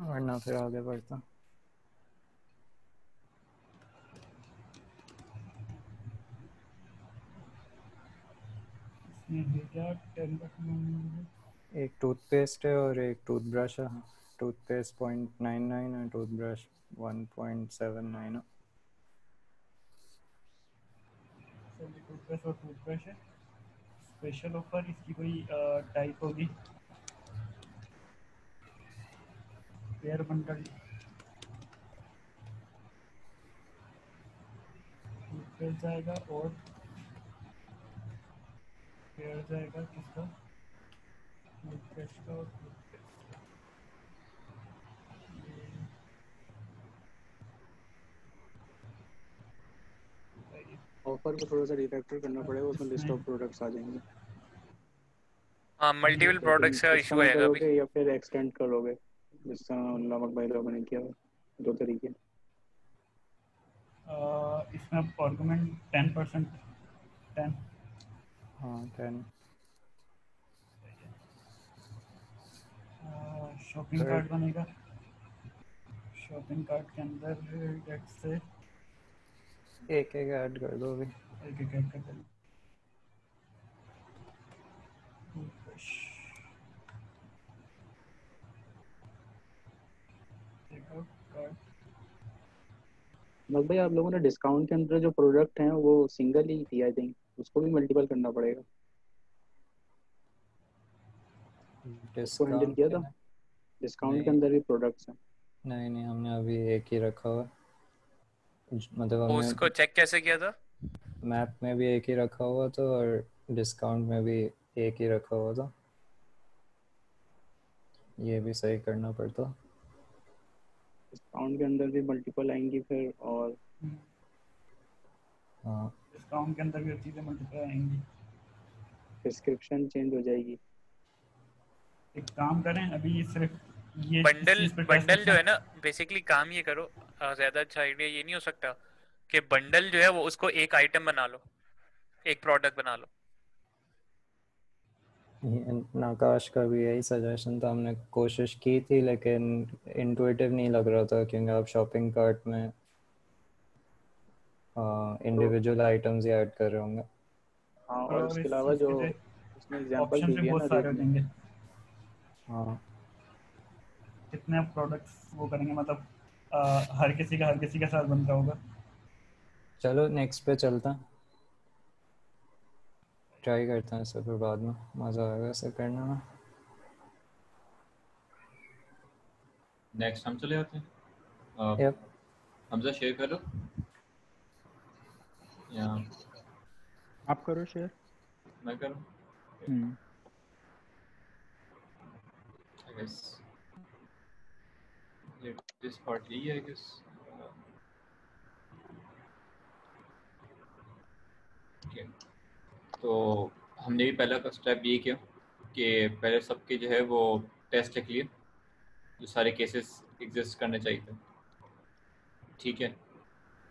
वरना फिर आगे बढ़ता। एक टूथपेस्ट है और एक टूथब्रश है। टूथपेस्ट 0.99 है, टूथब्रश 1.79 है। टूथपेस्ट और टूथब्रश है। स्पेशल ऑफर इसकी कोई टाइप होगी, पेयर बंडल टूथपेस्ट जाएगा और पेयर जाएगा किसका, टूथपेस्ट का और टूथपेस्ट का। ऑफर को थोड़ा सा रिफैक्टर करना पड़ेगा, उसमें लिस्ट ऑफ प्रोडक्ट्स आ जाएंगे। हाँ मल्टीपल प्रोडक्ट्स का इशू आएगा अभी। या फिर एक्सटेंड करोगे जिस तरह नमक भाई लोगों ने किया, 2 तरीके। इसमें आर्गुमेंट 10%। 10 हाँ 10। शॉपिंग कार्ट बनेगा। शॉपिंग कार्ट के अंदर लेट्स से एक ऐड कर दो अभी। एक ऐड कर दो। मग भाई आप लोगों ने डिस्काउंट के अंदर जो प्रोडक्ट हैं वो सिंगल ही थी आई थिंक, उसको भी मल्टीपल करना पड़ेगा। उसको हैंडल किया था? डिस्काउंट के अंदर भी प्रोडक्ट्स हैं। नहीं हमने अभी एक ही रखा हुआ, मतलब हमने उसको चेक कैसे किया था? मैप में भी एक ही रखा हुआ था और डिस्काउंट में भी एक ही रखा हुआ था, ये भी सही करना पड़ता। डिस्काउंट के अंदर भी मल्टीपल आएंगी फिर, और हाँ डिस्काउंट के अंदर भी चीज़ें मल्टीपल आएंगी। डिस्क्रिप्शन चेंज हो जाएगी। एक काम करें, अभी सिर्फ ये बंडल बंडल जो है ना, बेसिकली काम ये करो, ज्यादा अच्छा आइडिया ये नहीं हो सकता कि बंडल जो है वो उसको एक आइटम बना लो, एक प्रोडक्ट बना लो। नाकाश का भी यही सजेशन था, हमने कोशिश की थी लेकिन इंटुइटिव नहीं लग रहा था, क्योंकि आप शॉपिंग कार्ट में इंडिविजुअल आइटम्स ही ऐड कर रहे होंगे। हाँ, और इसके अलावा जो इसमें एग्जांपल दी ऑप्शन भी है ना बहुत सारे हो जाएंगे। हाँ कितने प्रोडक्ट्स वो करेंगे, मतलब हर किसी के साथ बनता होगा। चलो नेक्स्ट पे चलता हैं, ट्राई करते हैं इसे, फिर बाद में मज़ा आएगा इसे करने में। नेक्स्ट हम चले जाते हैं। Yep. हमजा शेयर करो या आप करो शेयर। मैं करूं? I guess this part ही है, I guess. Okay. तो हमने भी पहला स्टेप ये किया कि पहले सबके जो है वो टेस्ट लिख लिए जो सारे केसेस एग्जिस्ट करने चाहिए थे, ठीक है।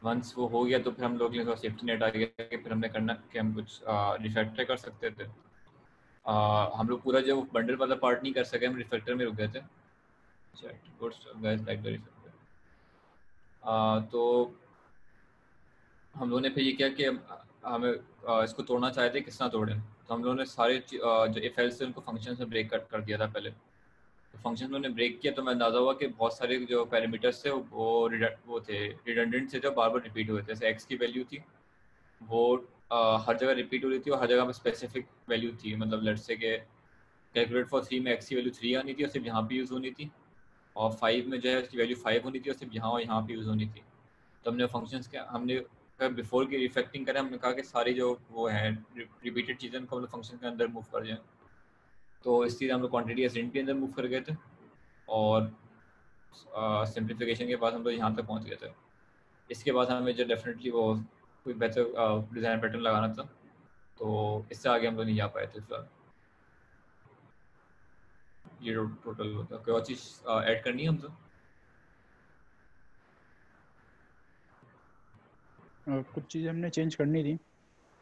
वंस वो हो गया तो फिर हम लोग ने सेफ्टी नेट आ गया कि फिर हमने करना कि हम कुछ रिफैक्टर कर सकते थे। हम लोग पूरा जो बंडल वाला पार्ट नहीं कर सके, हम रिफैक्टर में रुक गए थे। तो हम लोगों ने फिर ये किया कि हमें इसको तोड़ना चाहते किस तरह तोड़ें, तो हम लोगों ने सारे जो इफ एल्स थे उनको फंक्शन में ब्रेक कर दिया था पहले। तो फंक्शन में उन्होंने ब्रेक किया तो मैं अंदाज़ा हुआ कि बहुत सारे जो पैरामीटर्स थे वो थे रिडंडेंट से, जो बार बार रिपीट हुए थे। जैसे एक्स की वैल्यू थी वो हर जगह रिपीट हो रही थी और हर जगह में स्पेसिफिक वैल्यू थी। मतलब लेट्स से के कैलकुलेट फॉर 3 में एक्स की वैल्यू 3 आनी थी और सिर्फ यहाँ पे यूज़ होनी थी, और 5 में जो है उसकी वैल्यू 5 होनी थी और सिर्फ यहाँ और यहाँ पे यूज़ होनी थी। तो हमने फंक्शंस के हमने बिफोर की रिफैक्टिंग करें, हमने कहा कि सारी जो वो है रिपीटेड चीज़ें उनको हम लोग फंक्शन के अंदर मूव कर जाएं। तो इस चीज़ हम लोग क्वान्टिटी एसेंट के अंदर मूव कर गए थे और सिंप्लीफिकेशन के बाद हम लोग यहाँ तक पहुँच गए थे। इसके बाद हमें जो डेफिनेटली वो कोई बेहतर डिज़ाइन पैटर्न लगाना था, तो इससे आगे हम लोग नहीं जा पाए थे फिलहाल। ये टोटल होता है। कोई और चीज़ ऐड करनी है हमसे? कुछ चीज़ें हमने चेंज करनी थी,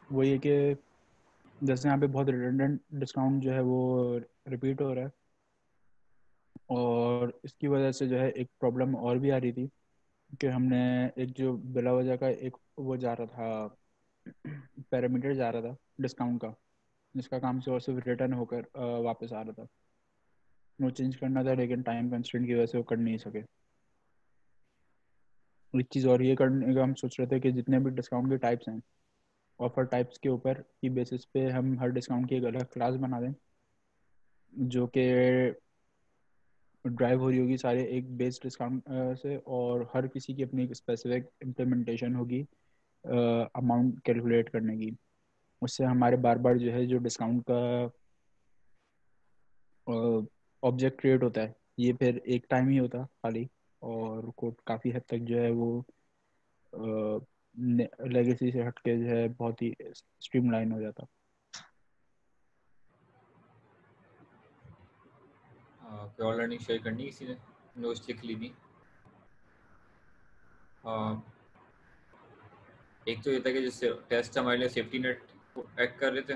वो ये कि जैसे यहाँ पे बहुत रिडंडेंट डिस्काउंट जो है वो रिपीट हो रहा है, और इसकी वजह से जो है एक प्रॉब्लम और भी आ रही थी कि हमने एक जो बिला वजह का एक वो जा रहा था, पैरामीटर जा रहा था डिस्काउंट का, जिसका काम से और सिर्फ रिटर्न होकर वापस आ रहा था। वो चेंज करना था लेकिन टाइम कंस्ट्रेंट की वजह से वो कर नहीं सके। एक चीज़ और ये करने का हम सोच रहे थे कि जितने भी डिस्काउंट के टाइप्स हैं, ऑफर टाइप्स के ऊपर की बेसिस पे हम हर डिस्काउंट की एक अलग क्लास बना दें जो कि ड्राइव हो रही होगी सारे एक बेस डिस्काउंट से, और हर किसी की अपनी एक स्पेसिफिक इम्प्लीमेंटेशन होगी अमाउंट कैलकुलेट करने की। उससे हमारे बार बार जो है जो डिस्काउंट का ऑब्जेक्ट क्रिएट होता है ये फिर एक टाइम ही होता खाली, और कोड काफ़ी हद तक जो है वो लेगेसी से हटके जो है बहुत ही स्ट्रीमलाइन हो जाता। प्योर लर्निंग शेयर करनी किसी ने नोट्स लिख ली थी। एक तो ये था कि जैसे टेस्ट हमारे लिए सेफ्टी नेट को एक्ट कर रहे थे,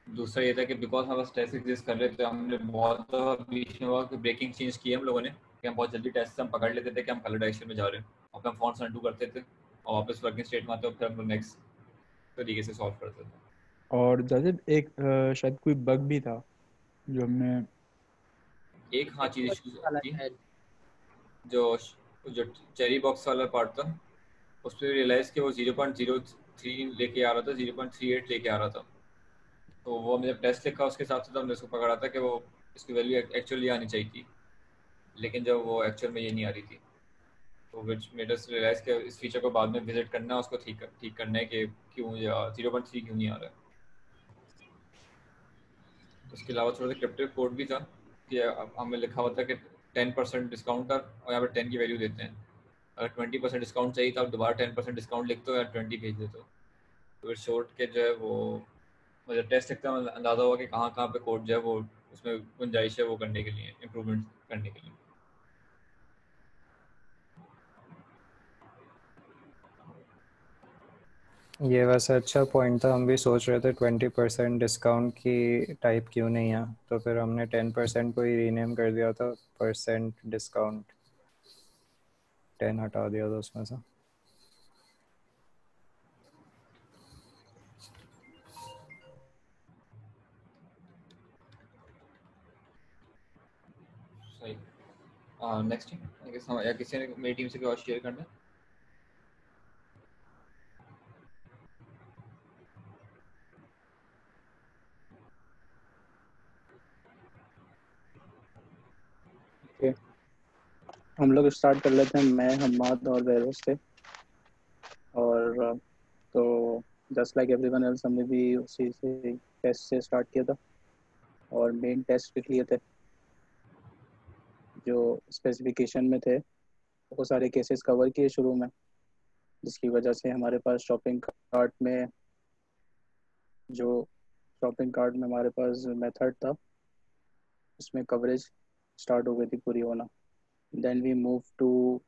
दूसरा ये था कि बिकॉज हमारे पास टेस्ट एग्जिस्ट कर रहे थे, हमने बहुत बीच में हुआ कि ब्रेकिंग चेंज की हम लोगों ने कि हम बहुत जल्दी टेस्ट से हम पकड़ लेते थे कि हम कलर डायरेक्शन में जा रहे हैं, और फिर हम फॉन्ट्स अनडू करते थे और वापस वर्किंग स्टेट में आते और फिर हम लोग नेक्स्ट तरीके से सॉल्व करते थे। और जैसे एक शायद कोई बग भी था जो हमने एक हाँ चीज़ इशू थी, जो चेरी बॉक्स वाला पार्ट था उस पर रियलाइज़ कि वो 0.03 लेके आ रहा था, 0.38 लेके आ रहा था। तो वो हमने जब टेस्ट लिखा उसके हिसाब से तो हमने उसको पकड़ा था कि वो इसकी वैल्यू एक्चुअली आनी चाहिए थी, लेकिन जब वो एक्चुअल में ये नहीं आ रही थी तो which made us realize कि इस फीचर को बाद में विजिट करना है, उसको ठीक करना है कि क्यों 0.3 क्यों नहीं आ रहा है। उसके अलावा थोड़ा सा क्रिप्टिक कोड भी था कि हमें लिखा हुआ था कि 10% डिस्काउंट का, और यहाँ पर 10 की वैल्यू देते हैं। अगर 20% डिस्काउंट चाहिए तो आप दोबारा 10% डिस्काउंट लिखते हो या 20 भेज देते हो। तो फिर शॉर्ट के जो है वो मुझे टेस्ट लिखता हूँ, अंदाज़ा हुआ कि कहाँ पे कोड जो है वो उसमें गुंजाइश है वो करने के लिए, इम्प्रूवमेंट करने के लिए। ये वैसे अच्छा पॉइंट था, हम भी सोच रहे थे 20% डिस्काउंट की टाइप क्यों नहीं है, तो फिर हमने 10% को ही रीनेम कर दिया था, परसेंट डिस्काउंट 10 हटा दिया था उसमें से। सही। नेक्स्ट या किसी ने मेरी टीम से कोई और शेयर करना है? ओके, हम लोग स्टार्ट कर लेते हैं। मैं, हम्माद और वेरोस थे, और तो जस्ट लाइक एवरीवन एल्स हमने भी उसी से टेस्ट से स्टार्ट किया था और मेन टेस्ट लिख लिए थे जो स्पेसिफिकेशन में थे। वो सारे केसेस कवर किए शुरू में, जिसकी वजह से हमारे पास शॉपिंग कार्ट में हमारे पास मेथड था, उसमें कवरेज स्टार्ट हो गई थी पूरी होना। देन वी मूव टू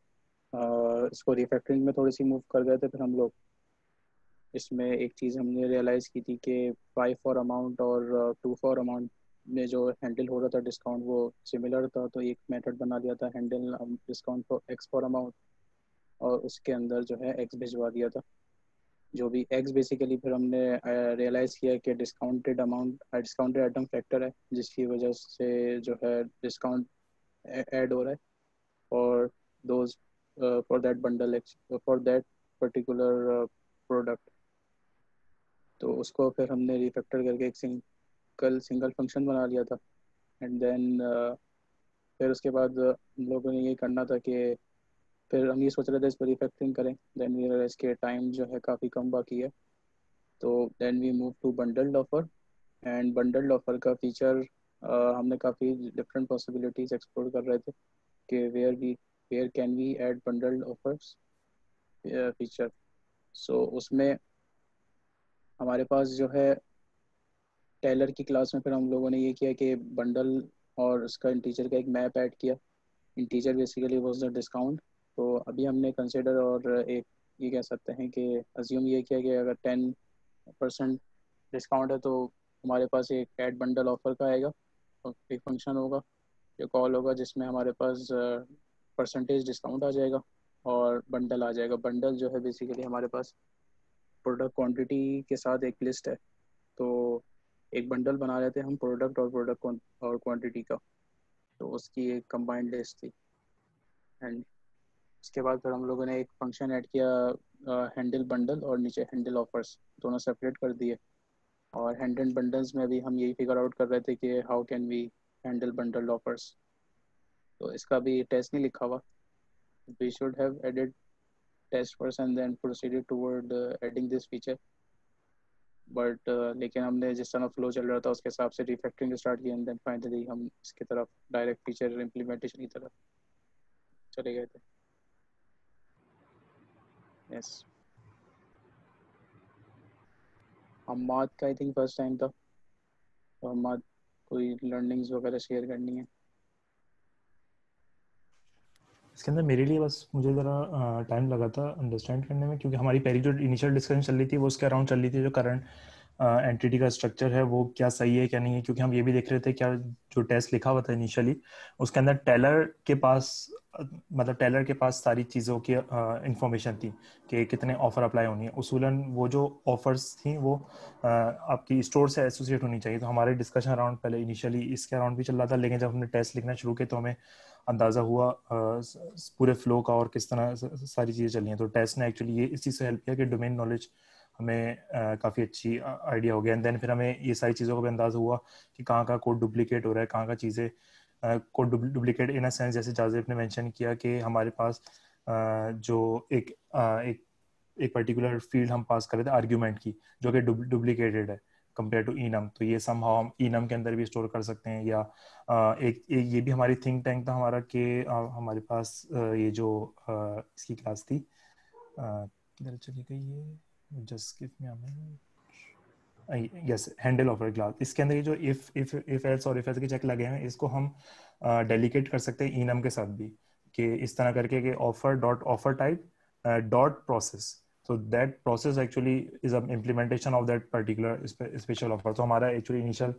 इसको रिफैक्टरिंग में थोड़ी सी मूव कर गए थे फिर हम लोग। इसमें एक चीज़ हमने रियलाइज़ की थी कि 5 फॉर अमाउंट और 2 फॉर अमाउंट में जो हैंडल हो रहा था डिस्काउंट वो सिमिलर था, तो एक मेथड बना लिया था handle discount for x for amount, और उसके अंदर जो है एक्स भिजवा दिया था। जो भी एक्स बेसिकली फिर हमने रियलाइज़ किया कि डिस्काउंटेड आइटम फैक्टर है, जिसकी वजह से जो है डिस्काउंट ऐड हो रहा है और those for that bundle for that particular product. तो उसको फिर हमने रिफैक्टर करके एक सिंगल फंक्शन बना लिया था। एंड देन फिर उसके बाद हम लोगों ने ये करना था कि फिर हम ये सोच रहे थे इस पर रिफैक्टरिंग करें। देन वी रियलाइज के टाइम जो है काफ़ी कम बाकी है, तो then we move to bundled offer. And bundled offer का फीचर हमने काफ़ी डिफरेंट पॉसिबिलिटीज़ एक्सप्लोर कर रहे थे कि where can we add bundled offers feature. So उसमें हमारे पास जो है टेलर की क्लास में फिर हम लोगों ने ये किया कि बंडल और उसका इंटीजर का एक मैप ऐड किया। Integer basically was the discount. तो अभी हमने कंसिडर और एक ये कह सकते हैं कि अज्यूम ये किया कि अगर 10% डिस्काउंट है तो हमारे पास एक ऐड बंडल ऑफर का आएगा और एक फंक्शन होगा जो कॉल होगा जिसमें हमारे पास परसेंटेज डिस्काउंट आ जाएगा और बंडल आ जाएगा। बंडल जो है बेसिकली हमारे पास प्रोडक्ट क्वांटिटी के साथ एक लिस्ट है, तो एक बंडल बना रहे थे हम प्रोडक्ट और क्वांटिटी का, तो उसकी एक कंबाइंड लिस्ट थी। एंड उसके बाद फिर हम लोगों ने एक फंक्शन ऐड किया हैंडल बंडल और नीचे हैंडल ऑफर्स, दोनों सेपरेट कर दिए। और हैंडल बंडल्स में भी हम यही फिगर आउट कर रहे थे कि how can we handle bundle offers. तो इसका भी टेस्ट नहीं लिखा हुआ, we should have added test first and then proceeded toward adding this feature, but लेकिन हमने जिस तरह फ्लो चल रहा था उसके हिसाब से रिफैक्टरिंग स्टार्ट की एंड देन फाइनली हम इसकी तरफ डायरेक्ट फीचर इम्प्लीमेंटेशन की तरफ चले गए थे। यस, हम्माद का आई थिंक फर्स्ट टाइम था, तो हम्माद कोई लर्निंग्स वगैरह शेयर करनी है? इसके अंदर मेरे लिए बस मुझे ज़रा टाइम लगा था अंडरस्टैंड करने में, क्योंकि हमारी पहली जो इनिशियल डिस्कशन चल रही थी वो उसके अराउंड चल रही थी जो करंट एंटिटी का स्ट्रक्चर है वो क्या सही है क्या नहीं है। क्योंकि हम ये भी देख रहे थे क्या जो टेस्ट लिखा हुआ था इनिशियली उसके अंदर टेलर के पास सारी चीज़ों की इंफॉर्मेशन थी कि कितने ऑफर अप्लाई होनी है। उसूलन वो जो ऑफर्स थी वो आपकी स्टोर से एसोसिएट होनी चाहिए। तो हमारे डिस्कशन अराउंड पहले इनिशियली इसके अराउंड भी चल रहा था, लेकिन जब हमने टेस्ट लिखना शुरू किया तो हमें अंदाज़ा हुआ पूरे फ्लो का और किस तरह सारी चीज़ें चली हैं। तो टेस्ट ने एक्चुअली ये इस चीज़ से हेल्प किया कि डोमेन नॉलेज हमें काफ़ी अच्छी आइडिया हो गया। एंड देन फिर हमें ये सारी चीज़ों का भी अंदाज़ा हुआ कि कहाँ का कोड डुप्लीकेट हो रहा है, कहाँ का चीज़ें code duplicate in a sense जैसे जाजिब ने मेंशन किया कि हमारे पास जो एक पर्टिकुलर फील्ड हम पास कर रहे थे आर्ग्यूमेंट की, जो कि डुप्लीकेटेड है कंपेयर टू enum, तो ये somehow हम enum के अंदर भी स्टोर कर सकते हैं। या एक ये भी हमारी थिंक टैंक था हमारा कि हमारे पास ये जो इसकी क्लास थी, किधर चली गई ये, just give me a minute, yes, handle offer class. इसके अंदर ये जो इफ एल्स और इफ एल्स के चेक लगे हैं, इसको हम डेलीकेट कर सकते हैं enum के साथ भी, कि इस तरह करके कि offer type .process, so that process actually is an implementation of that particular special offer। तो हमारा actually initial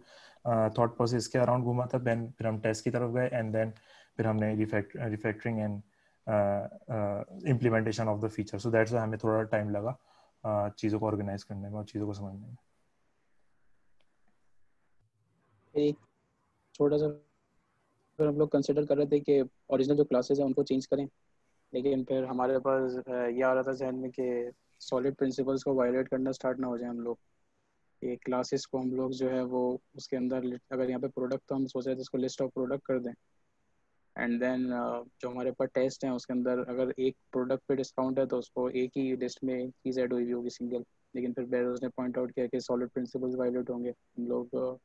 thought process के अराउंड घूमा था, फिर हम टेस्ट की तरफ गए, एंड देन फिर हमने refactoring and implementation of the feature. So that's why हमें थोड़ा टाइम लगा चीज़ों को ऑर्गेनाइज करने में और चीज़ों को समझने में। एक छोटा सा हम लोग कंसिडर कर रहे थे कि ओरिजिनल जो क्लासेस हैं उनको चेंज करें, लेकिन फिर हमारे पास ये आ रहा था जहन में कि सॉलिड प्रिंसिपल्स को वायलेट करना स्टार्ट ना हो जाए हम लोग। ये क्लासेस को हम लोग जो है वो उसके अंदर, अगर यहाँ पे प्रोडक्ट, तो हम सोच रहे थे इसको लिस्ट ऑफ प्रोडक्ट कर दें, एंड देन जो हमारे पास टेस्ट हैं उसके अंदर अगर एक प्रोडक्ट पे डिस्काउंट है तो उसको एक ही लिस्ट में एक चीज़ ऐड हुई होगी सिंगल। लेकिन फिर बेरोज ने पॉइंट आउट किया कि सॉलिड प्रिंसिपल्स वायलेट होंगे, हम लोग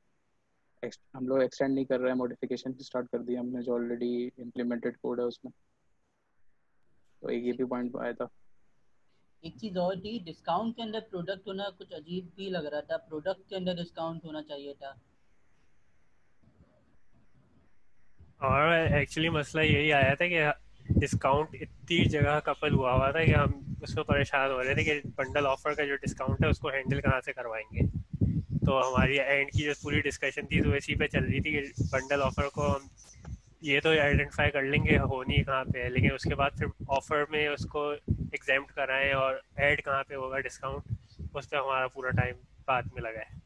एक्सटेंड नहीं कर रहे हैं, मॉडिफिकेशन स्टार्ट कर दिया हमने जो ऑलरेडी इम्प्लीमेंटेड कोड है उसमें। तो एक ये भी पॉइंट आया था। एक चीज़ और थी, डिस्काउंट के अंदर प्रोडक्ट होना कुछ अजीब भी लग रहा था, प्रोडक्ट के अंदर डिस्काउंट होना चाहिए था। और एक्चुअली मसला यही आया था कि डिस्काउंट इतनी जगह कपल हुआ था कि हम उसमें परेशान हो रहे थे कि बंडल ऑफर का जो डिस्काउंट है उसको हैंडल कहाँ से करवाएंगे। तो हमारी एंड की जो पूरी डिस्कशन थी तो इसी पे चल रही थी कि बंडल ऑफर को हम ये तो आइडेंटिफाई कर लेंगे होनी कहाँ पे है, लेकिन उसके बाद फिर ऑफर में उसको एग्जाम्प्ट कराएं और ऐड कहाँ पे होगा डिस्काउंट, उस पर हमारा पूरा टाइम बाद में लगा है।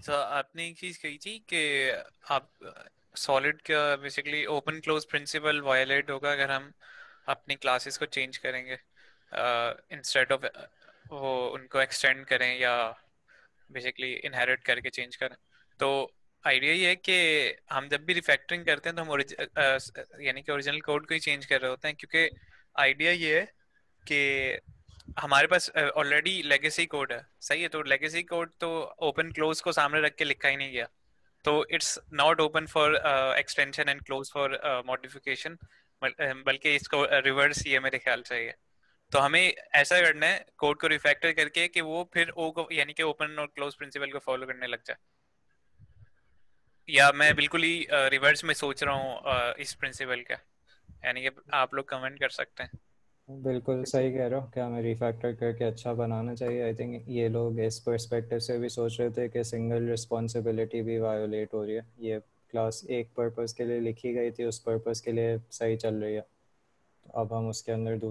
तो आपने एक चीज कही थी कि आप सॉलिड का basically open close principle violate होगा अगर हम अपनी क्लासेस को चेंज करेंगे, इंस्टेड ऑफ वो उनको एक्सटेंड करें या बेसिकली इनहेरिट करके चेंज करें। तो आइडिया ये है कि हम जब भी रिफैक्टरिंग करते हैं तो हम यानी कि ओरिजिनल कोड को ही चेंज कर रहे होते हैं, क्योंकि आइडिया ये है कि हमारे पास ऑलरेडी लेगेसी कोड है, सही है। तो लेगेसी कोड तो ओपन क्लोज को सामने रख के लिखा ही नहीं गया, तो it's not open for extension and close for modification, बल्कि इसको रिवर्स ही है मेरे ख्याल से ये। तो हमें ऐसा करना है कोड को रिफैक्टर करके कि वो फिर ओ को यानी कि ओपन और क्लोज प्रिंसिपल को फॉलो करने लग जाए, या मैं बिल्कुल ही रिवर्स में सोच रहा हूँ इस प्रिंसिपल का, यानी कि आप लोग कमेंट कर सकते हैं। बिल्कुल सही कह रहे हो कि हमें रिफैक्टर करके अच्छा बनाना चाहिए। आई थिंक ये लोग इस पर्सपेक्टिव से भी सोच रहे थे कि सिंगल रिस्पॉन्सिबिलिटी भी वायोलेट हो रही है। ये क्लास एक पर्पस के लिए लिखी गई थी, उस पर्पस के लिए सही चल रही है, तो अब हम उसके अंदर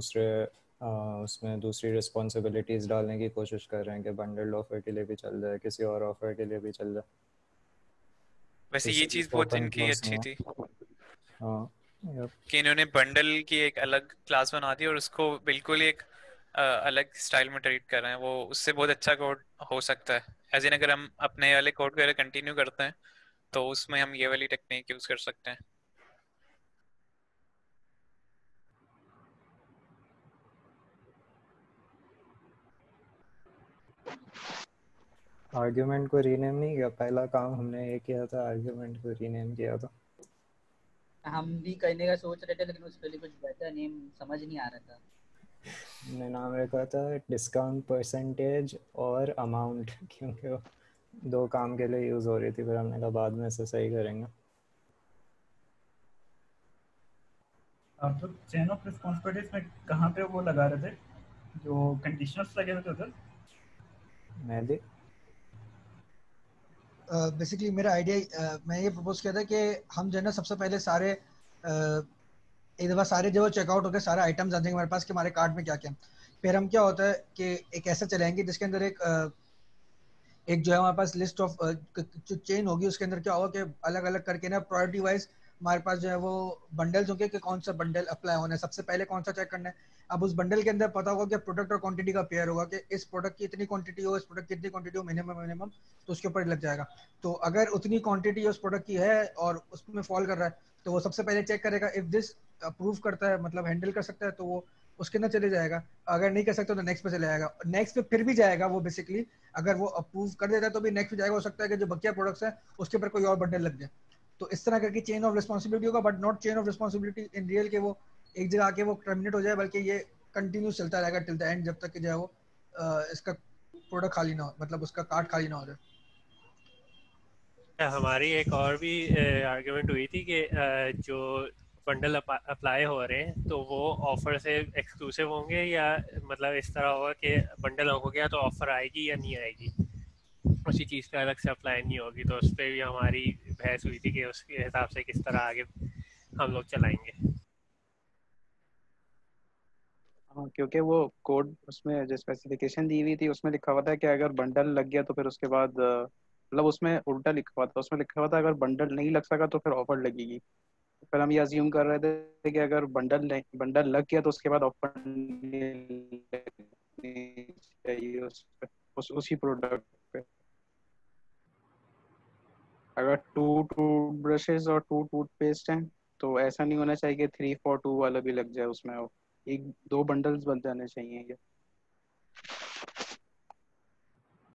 उसमें दूसरी रिस्पॉन्सिबिलिटीज़ डालने की कोशिश कर रहे हैं कि बंडल्ड ऑफर के लिए भी चल जाए, किसी और ऑफर के लिए भी चल जाए। वैसे ये चीज़ बहुत इनकी अच्छी थी हाँ कि इन्होंने बंडल की एक अलग क्लास बना दी और उसको बिल्कुल एक अलग स्टाइल में ट्रीट कर रहे हैं। वो उससे बहुत अच्छा कोड हो सकता है। एज इन अगर हम अपने वाले कोड को कंटिन्यू करते हैं तो उसमें हम ये वाली टेक्निक यूज कर सकते हैं। आर्ग्यूमेंट को रीनेम नहीं किया, पहला काम हमने ये किया था, आर्ग्यूमेंट को रीनेम किया था। हम भी करने का सोच रहे थे लेकिन उसके लिए कुछ बेहतर नेम समझ नहीं आ रहा था। हमने नाम रखा था डिस्काउंट परसेंटेज और अमाउंट, क्योंकि वो दो काम के लिए यूज हो रही थी, फिर हमने कहा बाद में इसे सही करेंगे। आप तो चेन ऑफ रिस्पांसिबिलिटीज में कहाँ पे वो लगा रहे थे जो कंडीशनल्स लगे हुए थे उधर? मैं भी बेसिकली मेरा आइडिया मैं ये प्रपोज किया था कि हम जो है ना सबसे पहले सारे एक दफ़ा सारे जो चेकआउट होकर सारे आइटम्स आ जाएंगे हमारे पास कि हमारे कार्ट में क्या क्या। फिर हम क्या होता है कि एक ऐसा चलाएंगे जिसके अंदर एक जो है हमारे पास लिस्ट ऑफ जो चेन होगी उसके अंदर क्या होगा कि अलग अलग करके ना प्रायोरिटी वाइज हमारे पास जो है वो बंडल्स होंगे कि कौन सा बंडल अप्लाई होना है, सबसे पहले कौन सा चेक करना है। अब उस बंडल के अंदर पता होगा कि प्रोडक्ट और क्वांटिटी का पेयर होगा कि इस प्रोडक्ट की इतनी क्वांटिटी हो, इस प्रोडक्ट की इतनी क्वांटिटी हो, मिनिमम, तो उसके ऊपर लग जाएगा। तो अगर उतनी क्वांटिटी उस प्रोडक्ट की है और उसमें फॉल कर रहा है तो वो सबसे पहले चेक करेगा, इफ दिस अप्रूव करता है मतलब हैंडल कर सकता है तो वो उसके अंदर चले जाएगा, अगर नहीं कर सकता तो नेक्स्ट पे चले जाएगा, नेक्स्ट पे फिर भी जाएगा वो बेसिकली, अगर वो अप्रूव कर देता है तो भी नेक्स्ट पे जाएगा, हो सकता है कि जो बकिया प्रोडक्ट्स है उसके ऊपर कोई और बंडल लग जाए। तो इस तरह करके चेन ऑफ रिस्पॉन्सिबिलिटी होगा, but not chain of responsibility in real के वो एक जगह आके वो टर्मिनेट हो जाए, बल्कि ये कंटिन्यू चलता रहेगा टिल द एंड, जब तक कि जो है वो इसका प्रोडक्ट खाली ना हो, मतलब उसका कार्ट खाली ना हो जाए। हमारी एक और भी आर्गुमेंट हुई थी कि जो बंडल अप्लाई हो रहे हैं तो वो ऑफर से एक्सक्लूसिव होंगे, या मतलब इस तरह होगा कि बंडल हो गया तो ऑफर आएगी या नहीं आएगी, उसी चीज़ पे अलग से अप्लाई नहीं होगी। तो उस पर भी हमारी बहस हुई थी कि उसके हिसाब से किस तरह आगे हम लोग चलाएंगे। हाँ, क्योंकि वो कोड उसमें जो स्पेसिफिकेशन दी हुई थी उसमें लिखा हुआ था कि अगर बंडल लग गया तो फिर उसके बाद मतलब उसमें उल्टा लिखा हुआ था, उसमें लिखा हुआ था अगर बंडल नहीं लग सका तो फिर ऑफर लगेगी। फिर हम ये अज्यूम कर रहे थे कि अगर बंडल लग गया तो उसके बाद ऑफर नहीं लगनी चाहिए उसी प्रोडक्ट पे। अगर 2 टूथ ब्रशेज और 2 टूथपेस्ट हैं तो ऐसा नहीं होना चाहिए कि 3 for 2 वाला भी लग जाए उसमें, एक 2 बंडल्स बन जाने चाहिए ये।